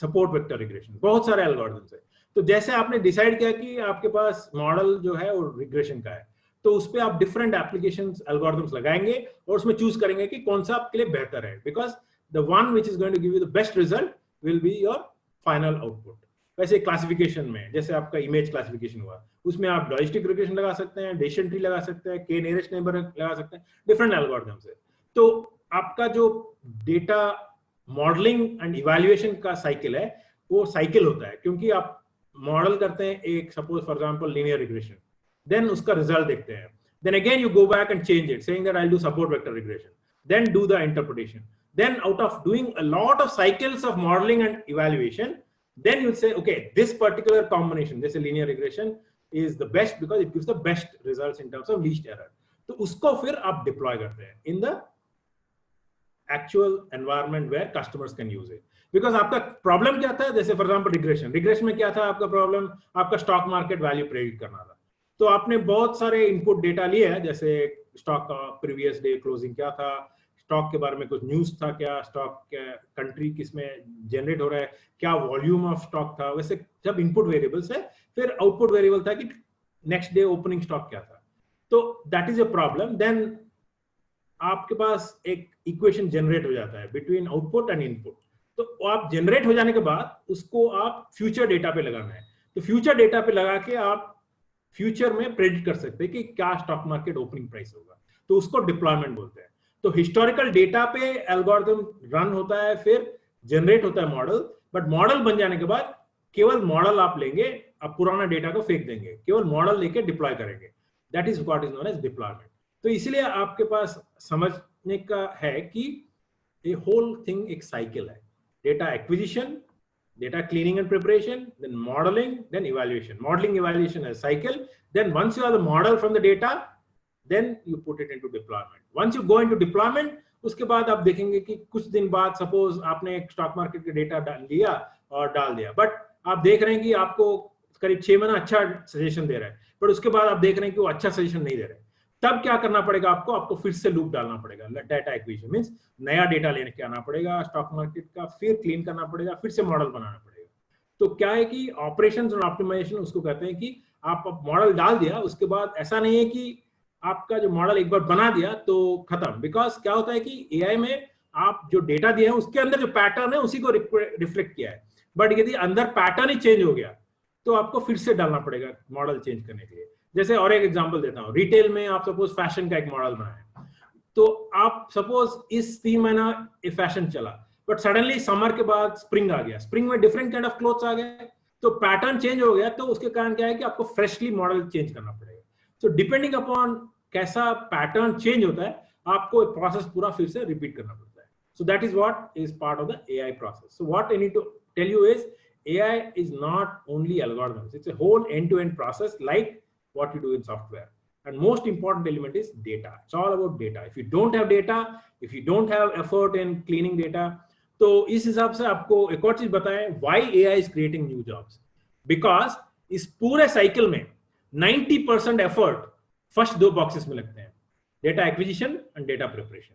support vector regression, बहुत सारे एल्गोरिथम्स है। तो जैसे आपने डिसाइड किया कि आपके पास मॉडल जो है वो रिग्रेशन का है, तो उस पे आप डिफरेंट एप्लीकेशंस एल्गोरिथम्स लगाएंगे और उसमें चूज करेंगे कि कौन सा आपके लिए बेहतर है, because the one which is going to give you the best result will be your final output. वैसे क्लासिफिकेशन में जैसे आपका इमेज क्लासिफिकेशन हुआ, उसमें आप लॉजिस्टिक रिग्रेशन लगा सकते हैं, डिसीजन ट्री लगा सकते हैं, के नियरेस्ट नेबर लगा सकते हैं, डिफरेंट एल्गोरिथम्स है। तो आपका जो डेटा मॉडलिंग एंड इवैल्यूएशन का साइकिल है वो साइकिल होता है, क्योंकि आप मॉडल करते हैं एक suppose for example linear regression, then उसका रिजल्ट देखते हैं, then again you go back and change it saying that I'll do support vector regression, then do the interpretation, then out of doing a lot of cycles of modeling and evaluation, then you'll say okay, this particular combination, this linear regression is the best because it gives the best results in terms of least error. तो उसको फिर आप deploy करते हैं in the actual environment where customers can use it. Because आपका problem क्या था, जैसे फॉर एग्जाम्पल रिग्रेशन में क्या था आपका प्रॉब्लम, आपका स्टॉक मार्केट वैल्यू प्रेडिक्ट करना था। तो आपने बहुत सारे इनपुट डेटा लिए है, जैसे स्टॉक का प्रीवियस डे क्लोजिंग क्या था, स्टॉक के बारे में कुछ न्यूज था क्या, स्टॉक कंट्री किस में जनरेट हो रहा है, क्या वॉल्यूम ऑफ स्टॉक था, वैसे जब इनपुट वेरिएबल्स है। फिर आउटपुट वेरिएबल था कि नेक्स्ट डे ओपनिंग स्टॉक क्या था। तो that is a problem. Then आपके पास एक इक्वेशन जनरेट हो जाता है बिटवीन आउटपुट एंड इनपुट। तो आप जनरेट हो जाने के बाद उसको आप फ्यूचर डेटा पे लगाना है। तो फ्यूचर डेटा पे लगा के आप फ्यूचर में प्रेडिक्ट कर सकते हैं कि क्या स्टॉक मार्केट ओपनिंग प्राइस होगा, तो उसको डिप्लॉयमेंट बोलते हैं। तो हिस्टोरिकल डेटा पे एल्गोरिथम रन होता है, फिर जनरेट होता है मॉडल, बट मॉडल बन जाने के बाद केवल मॉडल आप लेंगे, आप पुराना डेटा को फेंक देंगे, केवल मॉडल लेके डिप्लॉय करेंगे। That is what is known as deployment. तो इसलिए आपके पास समझने का है कि ये होल थिंग एक साइकिल है, data acquisition, data cleaning and preparation, then modeling, then evaluation. Modeling, evaluation as cycle. Then once you have the model from the data, then you put it into deployment. Once you go into deployment, उसके बाद आप देखेंगे कि कुछ दिन बाद suppose आपने एक स्टॉक मार्केट का डेटा लिया और डाल दिया, बट आप देख रहे हैं कि आपको करीब 6 महीना अच्छा सजेशन दे रहा है, बट उसके बाद आप देख रहे हैं कि वो अच्छा सजेशन नहीं दे रहा है। तब क्या करना पड़ेगा आपको फिर से लूप डालना पड़ेगा। डाटा एक्विजिशन मींस नया डेटा लेने के आना पड़ेगा स्टॉक मार्केट का, फिर क्लीन करना पड़ेगा, फिर से मॉडल बनाना पड़ेगा। तो क्या है कि ऑपरेशंस और ऑप्टिमाइजेशन उसको कहते हैं कि आप मॉडल डाल दिया, उसके बाद ऐसा नहीं है कि आपका जो मॉडल एक बार बना दिया तो खत्म। बिकॉज क्या होता है कि एआई में आप जो डेटा दिया है उसके अंदर जो पैटर्न है उसी को रिफ्लेक्ट किया है, बट यदि अंदर पैटर्न ही चेंज हो गया तो आपको फिर से डालना पड़ेगा मॉडल चेंज करने के लिए। जैसे और एक एग्जांपल देता हूं, रिटेल में आप सपोज फैशन का एक मॉडल बनाया, तो आप सपोज इस 3 महीना ये फैशन चला, बट सडनली समर के बाद स्प्रिंग आ गया, स्प्रिंग में डिफरेंट काइंड ऑफ क्लोथ्स आ गए, तो पैटर्न चेंज हो गया, तो उसके कारण क्या है कि आपको फ्रेशली मॉडल चेंज करना पड़ेगा। सो डिपेंडिंग अपॉन कैसा पैटर्न चेंज होता है, आपको प्रोसेस पूरा फिर से रिपीट करना पड़ता है। So that is what is part of the AI process. So what I need to tell you is AI is not only algorithms, it's a whole end-to-end process like what you do in software. And most important element is data. It's all about data. If you don't have data, if you don't have effort in cleaning data, तो इस हिसाब से आपको एक और चीज बताएं, why AI is creating new jobs? Because इस पूरे साइकिल में 90% एफर्ट फर्स्ट 2 बॉक्सेस में लगते हैं, data acquisition and data preparation.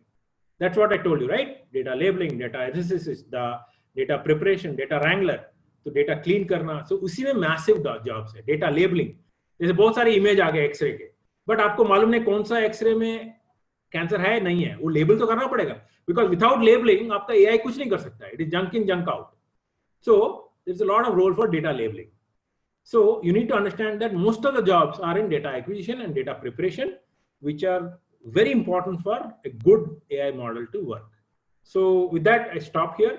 That's what I told you, right? Data labeling, data analysis, the data preparation, data wrangler. तो data clean करना, तो उसी में मैसिव जॉब्स है। डेटा लेबलिंग, जैसे बहुत सारे इमेज आ गए एक्सरे के, बट आपको मालूम नहीं कौन सा एक्सरे में कैंसर है नहीं है, वो लेबल तो करना पड़ेगा, बिकॉज विदाउट लेबलिंग आपका एआई कुछ नहीं कर सकता है। It is junk in junk out. So there is a lot of role for data labelling. So you need to understand that most of the jobs are in data acquisition and data preparation, which are very important for a good AI model to work. So with that, I stop here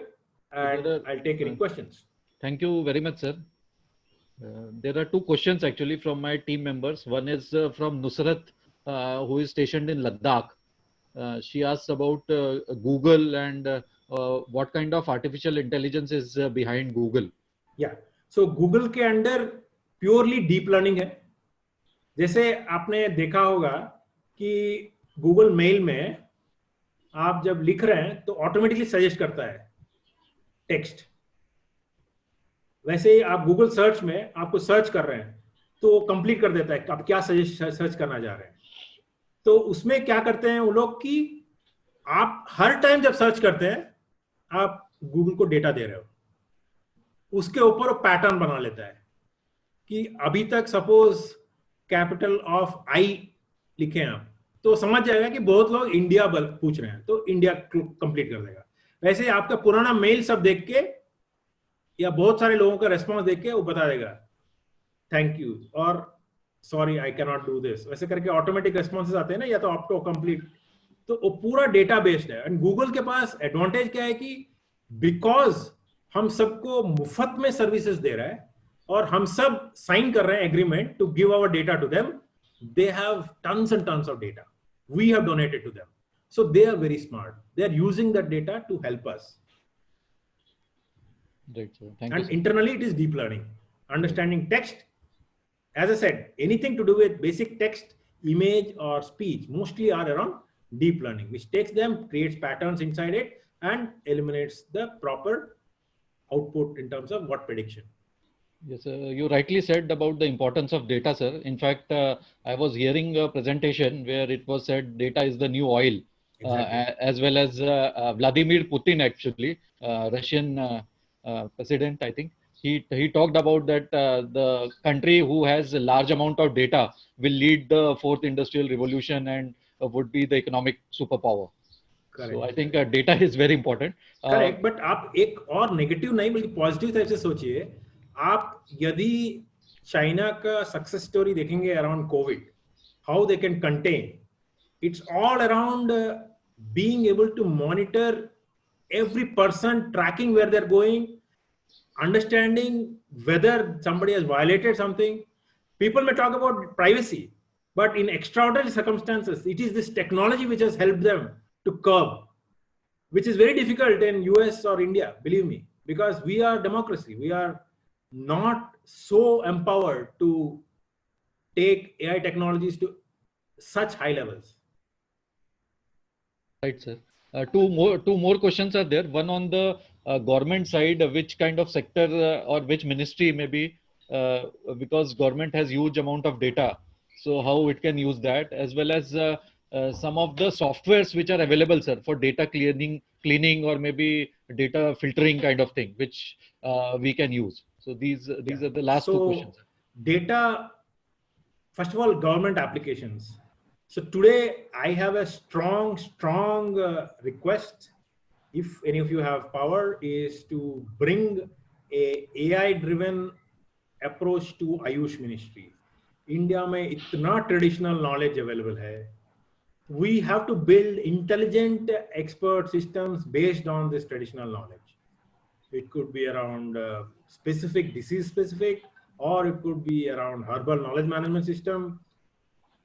and I'll take any questions. Thank you very much, sir. There are 2 questions actually from my team members. One is from Nusrat, who is stationed in Ladakh. She asks about Google and what kind of artificial intelligence is behind Google. Yeah. So Google के अंदर purely deep learning है। जैसे आपने देखा होगा कि Google mail में आप जब लिख रहे हैं तो ऑटोमेटिकली सजेस्ट करता है टेक्स्ट, वैसे ही आप गूगल सर्च में आपको सर्च कर रहे हैं तो कंप्लीट कर देता है आप क्या सर्च करना चाह रहे हैं। तो उसमें क्या करते हैं वो लोग कि आप हर टाइम जब सर्च करते हैं, आप गूगल को डेटा दे रहे हो, उसके ऊपर वो पैटर्न बना लेता है कि अभी तक सपोज कैपिटल ऑफ आई लिखे हैं आप, तो समझ जाएगा कि बहुत लोग इंडिया पूछ रहे हैं, तो इंडिया कंप्लीट कर देगा। वैसे आपका पुराना मेल सब देख के या बहुत सारे लोगों का रेस्पॉन्स देख के वो बता देगा थैंक यू और sorry I can not do this, वैसे करके ऑटोमेटिक रेस्पॉन्सेस आते हैं ना, या तो ऑटो कंप्लीट। तो वो पूरा डेटा बेस्ड है। एंड गूगल के पास एडवांटेज क्या है कि बिकॉज हम सबको मुफ्त में सर्विसेज दे रहा है और हम सब साइन कर रहे हैं agreement to give our data to them, they have tons and tons of data we have donated to them, so they are very smart, they are using that data to help us. Right, sir. Thank And you, sir. internally it is deep learning, understanding text. As I said, anything to do with basic text, image or speech mostly are around deep learning, which takes them, creates patterns inside it and eliminates the proper output in terms of what prediction. Yes, you rightly said about the importance of data, sir. In fact, I was hearing a presentation where it was said data is the new oil, Exactly. as well as Vladimir Putin, actually, Russian president, I think. He talked about that the country who has a large amount of data will lead the fourth industrial revolution and would be the economic superpower. Correct. So I think data is very important. Correct, but आप एक और negative नहीं बल्कि positive type से सोचिए। आप यदि China का सक्सेस स्टोरी देखेंगे around Covid, how they can contain, it's all around being able to monitor every person, tracking where they're going, understanding whether somebody has violated something. People may talk about privacy, but in extraordinary circumstances, it is this technology which has helped them to curb, which is very difficult in US or India, believe me, because we are democracy. We are not so empowered to take AI technologies to such high levels. Right, sir. Two more questions are there. One on the government side, which kind of sector or which ministry maybe, because government has huge amount of data, so how it can use that, as well as some of the softwares which are available, sir, for data cleaning or maybe data filtering kind of thing, which we can use. So these are the last two questions, sir. Data, first of all, government applications. So today I have a strong request, if any of you have power, is to bring a AI driven approach to Ayush ministry. India में इतना traditional knowledge available है, we have to build intelligent expert systems based on this traditional knowledge. It could be around specific disease specific, or it could be around herbal knowledge management system,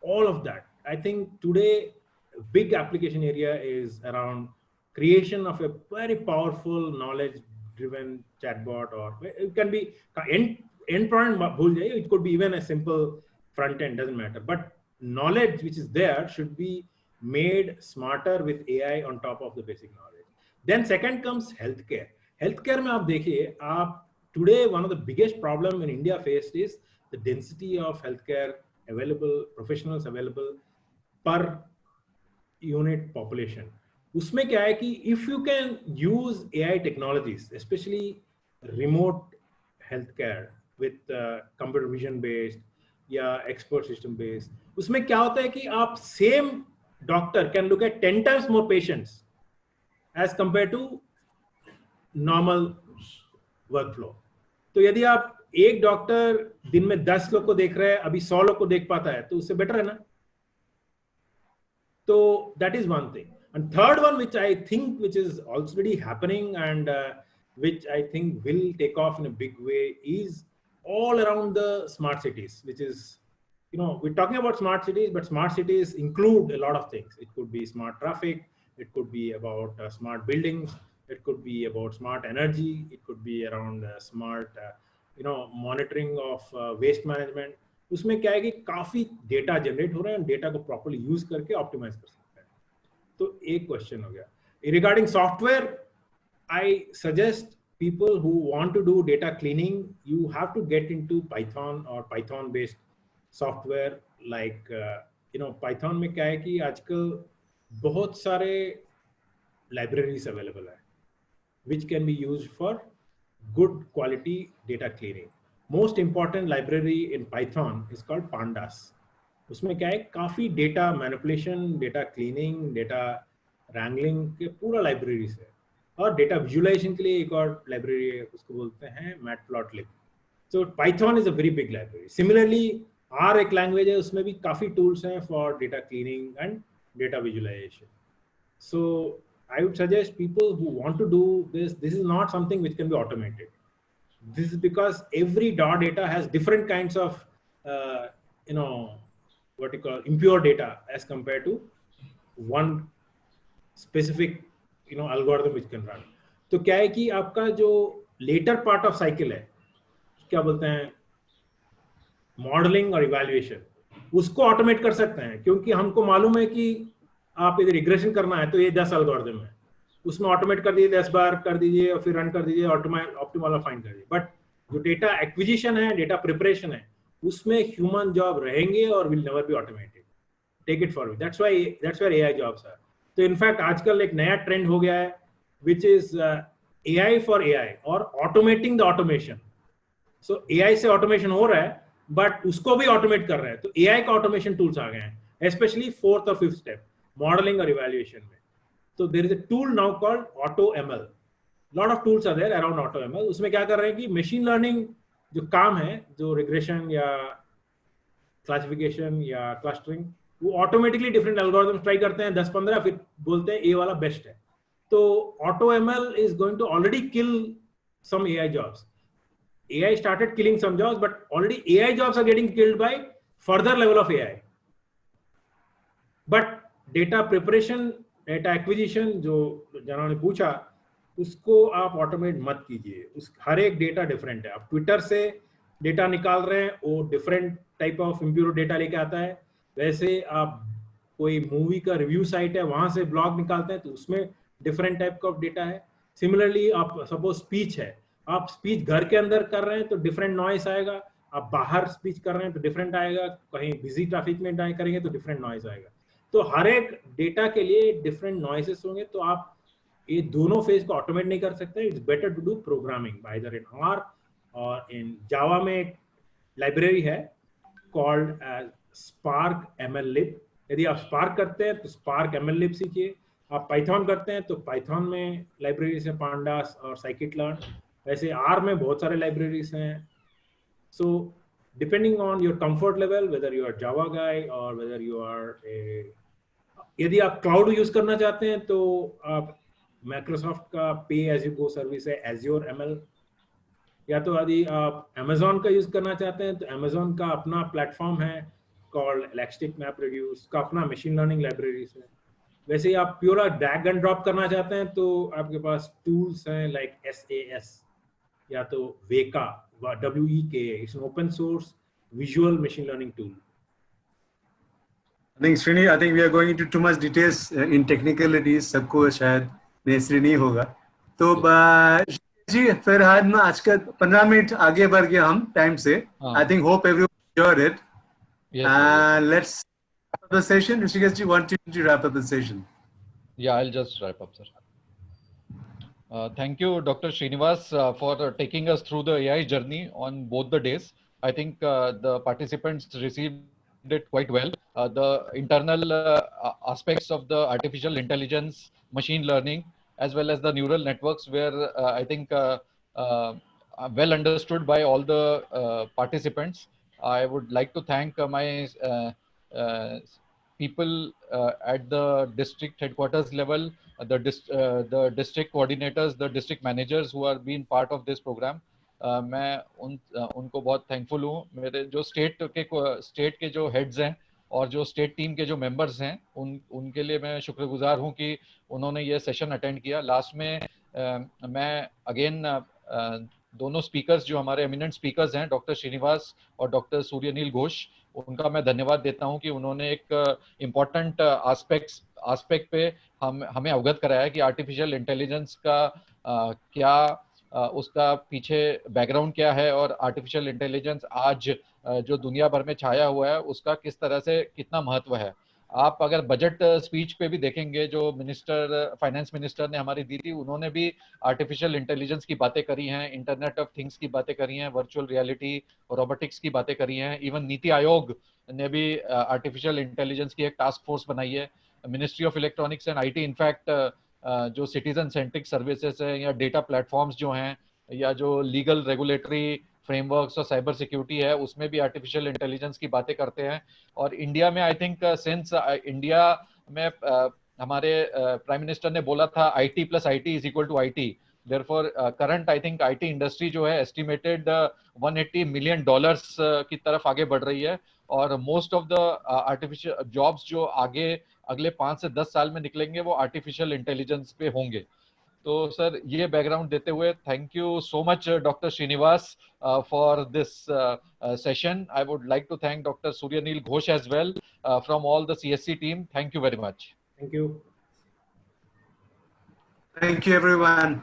all of that. I think today a big application area is around creation of a very powerful knowledge driven chatbot, or it can be endpoint, it could be even a simple front end, doesn't matter, but knowledge which is there should be made smarter with AI on top of the basic knowledge. Then second comes healthcare. Healthcare में आप देखिए, आप today one of the biggest problem in India faced is the density of healthcare available, professionals available per unit population. उसमें क्या है कि if you can use AI technologies, especially remote healthcare with computer vision based या expert system based, उसमें क्या होता है कि आप same doctor can look at 10 times more patients as compared to normal workflow. तो यदि आप एक डॉक्टर दिन में 10 लोग को देख रहे हैं, अभी 100 लोग को देख पाता है, तो उससे बेटर है ना? तो that is one thing. And third one, which I think which is already happening and which I think will take off in a big way, is all around the smart cities, which is, you know, we're talking about smart cities, but smart cities include a lot of things. It could be smart traffic, it could be about smart buildings, it could be about smart energy, it could be around smart monitoring of waste management. उसमें क्या है कि काफी data generate हो रहा है, data को properly use करके ऑप्टिमाइज कर सकते हैं. तो एक क्वेश्चन हो गया. Regarding software, I suggest people who want to do data cleaning, you have to get into Python or Python based software like Python में क्या है कि आजकल बहुत सारे libraries available है, which can be used for good quality data cleaning. Most important library in Python is called Pandas. उसमें क्या है, काफी data manipulation, data cleaning, data wrangling के पूरा लाइब्रेरीज है. और डेटा विजुअलाइजेशन के लिए एक और लाइब्रेरी है, उसको बोलते हैं Matplotlib. So Python is a very big library. Similarly R एक लैंग्वेज है, उसमें भी काफी टूल्स हैं for data cleaning and data visualisation. So I would suggest people who want to do this, this is not something which can be automated. This is because every DAW data has different kinds of, what you call impure data as compared to one specific, algorithm which can run. तो क्या है कि आपका जो later part of cycle है, क्या बोलते हैं, मॉडलिंग और इवैल्यूएशन, उसको ऑटोमेट कर सकते हैं. क्योंकि हमको मालूम है कि आप इधर रिग्रेशन करना है तो ये 10 एल्गोरिथम है, उसमें ऑटोमेट कर दीजिए, 10 बार कर दीजिए और फिर रन कर दीजिए, ऑप्टिमल फाइंड कर दीजिए. बट जो डेटा एक्विजिशन है, डेटा प्रिपरेशन है, उसमें ह्यूमन जॉब रहेंगे और will never be automated. Take it forward. That's where AI jobs are. तो इनफैक्ट आजकल एक नया ट्रेंड हो गया है which is AI for AI और automating the automation. So AI से ऑटोमेशन हो रहा है बट उसको भी ऑटोमेट कर रहे हैं. तो एआई का ऑटोमेशन टूल्स आ गए हैं, स्पेशली 4th और 5th स्टेप मॉडलिंग और इवैल्यूएशन में. तो there is a tool now called AutoML. Lot of tools are there around AutoML. उसमें क्या कर रहे हैं कि मशीन लर्निंग जो काम है, जो रिग्रेशन या क्लासिफिकेशन या क्लस्टरिंग, वो ऑटोमेटिकली डिफरेंट एल्गोरिथम्स ट्राई करते हैं 10-15, फिर बोलते हैं ये वाला बेस्ट है. तो AutoML is going to already kill some AI jobs. AI started killing some jobs, but already AI jobs are getting killed by further level of AI. But data preparation, data acquisition, जो जनों ने पूछा, उसको आप automate मत कीजिए. उस हर एक डेटा डिफरेंट है. आप ट्विटर से डेटा निकाल रहे हैं, वो different type of impure data लेके आता है. वैसे आप कोई मूवी का रिव्यू साइट है, वहां से ब्लॉग निकालते हैं तो उसमें डिफरेंट टाइप का डेटा है. सिमिलरली आप सपोज स्पीच है, आप स्पीच घर के अंदर कर रहे हैं तो डिफरेंट नॉइस आएगा, आप बाहर स्पीच कर रहे हैं तो डिफरेंट आएगा, कहीं बिजी ट्रैफिक में करेंगे तो डिफरेंट नॉइस आएगा. तो हर एक डेटा के लिए डिफरेंट नॉइसेस होंगे. तो आप ये दोनों फेज को ऑटोमेट नहीं कर सकते. It's better to do programming either in R or in जावा. में एक लाइब्रेरी है कॉल्ड स्पार्क MLlib. यदि आप स्पार्क करते हैं तो स्पार्क MLlib सीखिए. आप पाइथन करते हैं तो पाइथन में लाइब्रेरीज है, पांडास और scikit-learn. वैसे आर में बहुत सारे लाइब्रेरीज हैं. So depending on your comfort level, whether you are Java guy or whether you are यदि आप क्लाउड यूज करना चाहते हैं तो आप माइक्रोसॉफ्ट का पे एज यू गो सर्विस है Azure ML, या तो यदि आप Amazon का यूज करना चाहते हैं तो Amazon का अपना प्लेटफॉर्म है कॉल्ड Elastic MapReduce, का अपना मशीन लर्निंग लाइब्रेरीज है. वैसे ही आप प्योर ड्रैग एंड ड्रॉप करना चाहते हैं तो आपके पास टूल्स हैं लाइक SAS या तो वेका, WEKA. It's an open source visual machine learning tool. I think Srini, I think we are going into too much details in technicalities. सबको शायद नेसेसरी नहीं होगा. तो जी फिर हम आज का 15 मिनट आगे बढ़ गए हम टाइम से. I think hope everyone enjoyed it. Yes. Let's wrap up the session. Rishikesh ji, want to wrap up the session? Yeah, I'll just wrap up, sir. Thank you, Dr. Srinivas, for taking us through the AI journey on both the days. I think the participants received it quite well. The internal aspects of the artificial intelligence, machine learning, as well as the neural networks were, I think, well understood by all the participants. I would like to thank my people at the district headquarters level, the district coordinators, the district managers who are being part of this program. मैं उनको बहुत thankful हूँ. मेरे जो state के जो heads हैं और जो स्टेट टीम के जो मेंबर्स हैं उनके लिए मैं शुक्रगुजार हूँ कि उन्होंने ये सेशन अटेंड किया. लास्ट में मैं अगेन दोनों स्पीकर्स जो हमारे एमिनेंट स्पीकर्स हैं, डॉक्टर श्रीनिवास और डॉक्टर सूर्यनील घोष, उनका मैं धन्यवाद देता हूं कि उन्होंने एक इम्पॉर्टेंट एस्पेक्ट पे हमें अवगत कराया कि आर्टिफिशियल इंटेलिजेंस का क्या उसका पीछे बैकग्राउंड क्या है और आर्टिफिशियल इंटेलिजेंस आज जो दुनिया भर में छाया हुआ है उसका किस तरह से कितना महत्व है. आप अगर बजट स्पीच पे भी देखेंगे जो फाइनेंस मिनिस्टर ने हमारी दी थी, उन्होंने भी आर्टिफिशियल इंटेलिजेंस की बातें करी हैं, इंटरनेट ऑफ थिंग्स की बातें करी हैं, वर्चुअल रियलिटी, रोबोटिक्स की बातें करी हैं। इवन नीति आयोग ने भी आर्टिफिशियल इंटेलिजेंस की एक टास्क फोर्स बनाई है। Ministry of electronics and IT in fact जो सिटीजन सेंट्रिक सर्विसेज है या डेटा प्लेटफॉर्म्स जो हैं या जो लीगल रेगुलेटरी फ्रेमवर्क्स और साइबर सिक्योरिटी है, उसमें भी आर्टिफिशियल इंटेलिजेंस की बातें करते हैं। और इंडिया में आई थिंक सिंस इंडिया में हमारे प्राइम मिनिस्टर ने बोला था IT plus IT is equal to IT, therefore current I think IT industry जो है एस्टिमेटेड $180 मिलियन की तरफ आगे बढ़ रही है। और most of the artificial jobs जो आगे अगले 5 से 10 साल में निकलेंगे वो आर्टिफिशियल इंटेलिजेंस पे होंगे। तो सर ये बैकग्राउंड देते हुए thank you so much doctor Srinivas for this session. I would like to thank Dr. Suryanil Ghosh as well from all the CSC team. Thank you very much. Thank you. Thank you, everyone.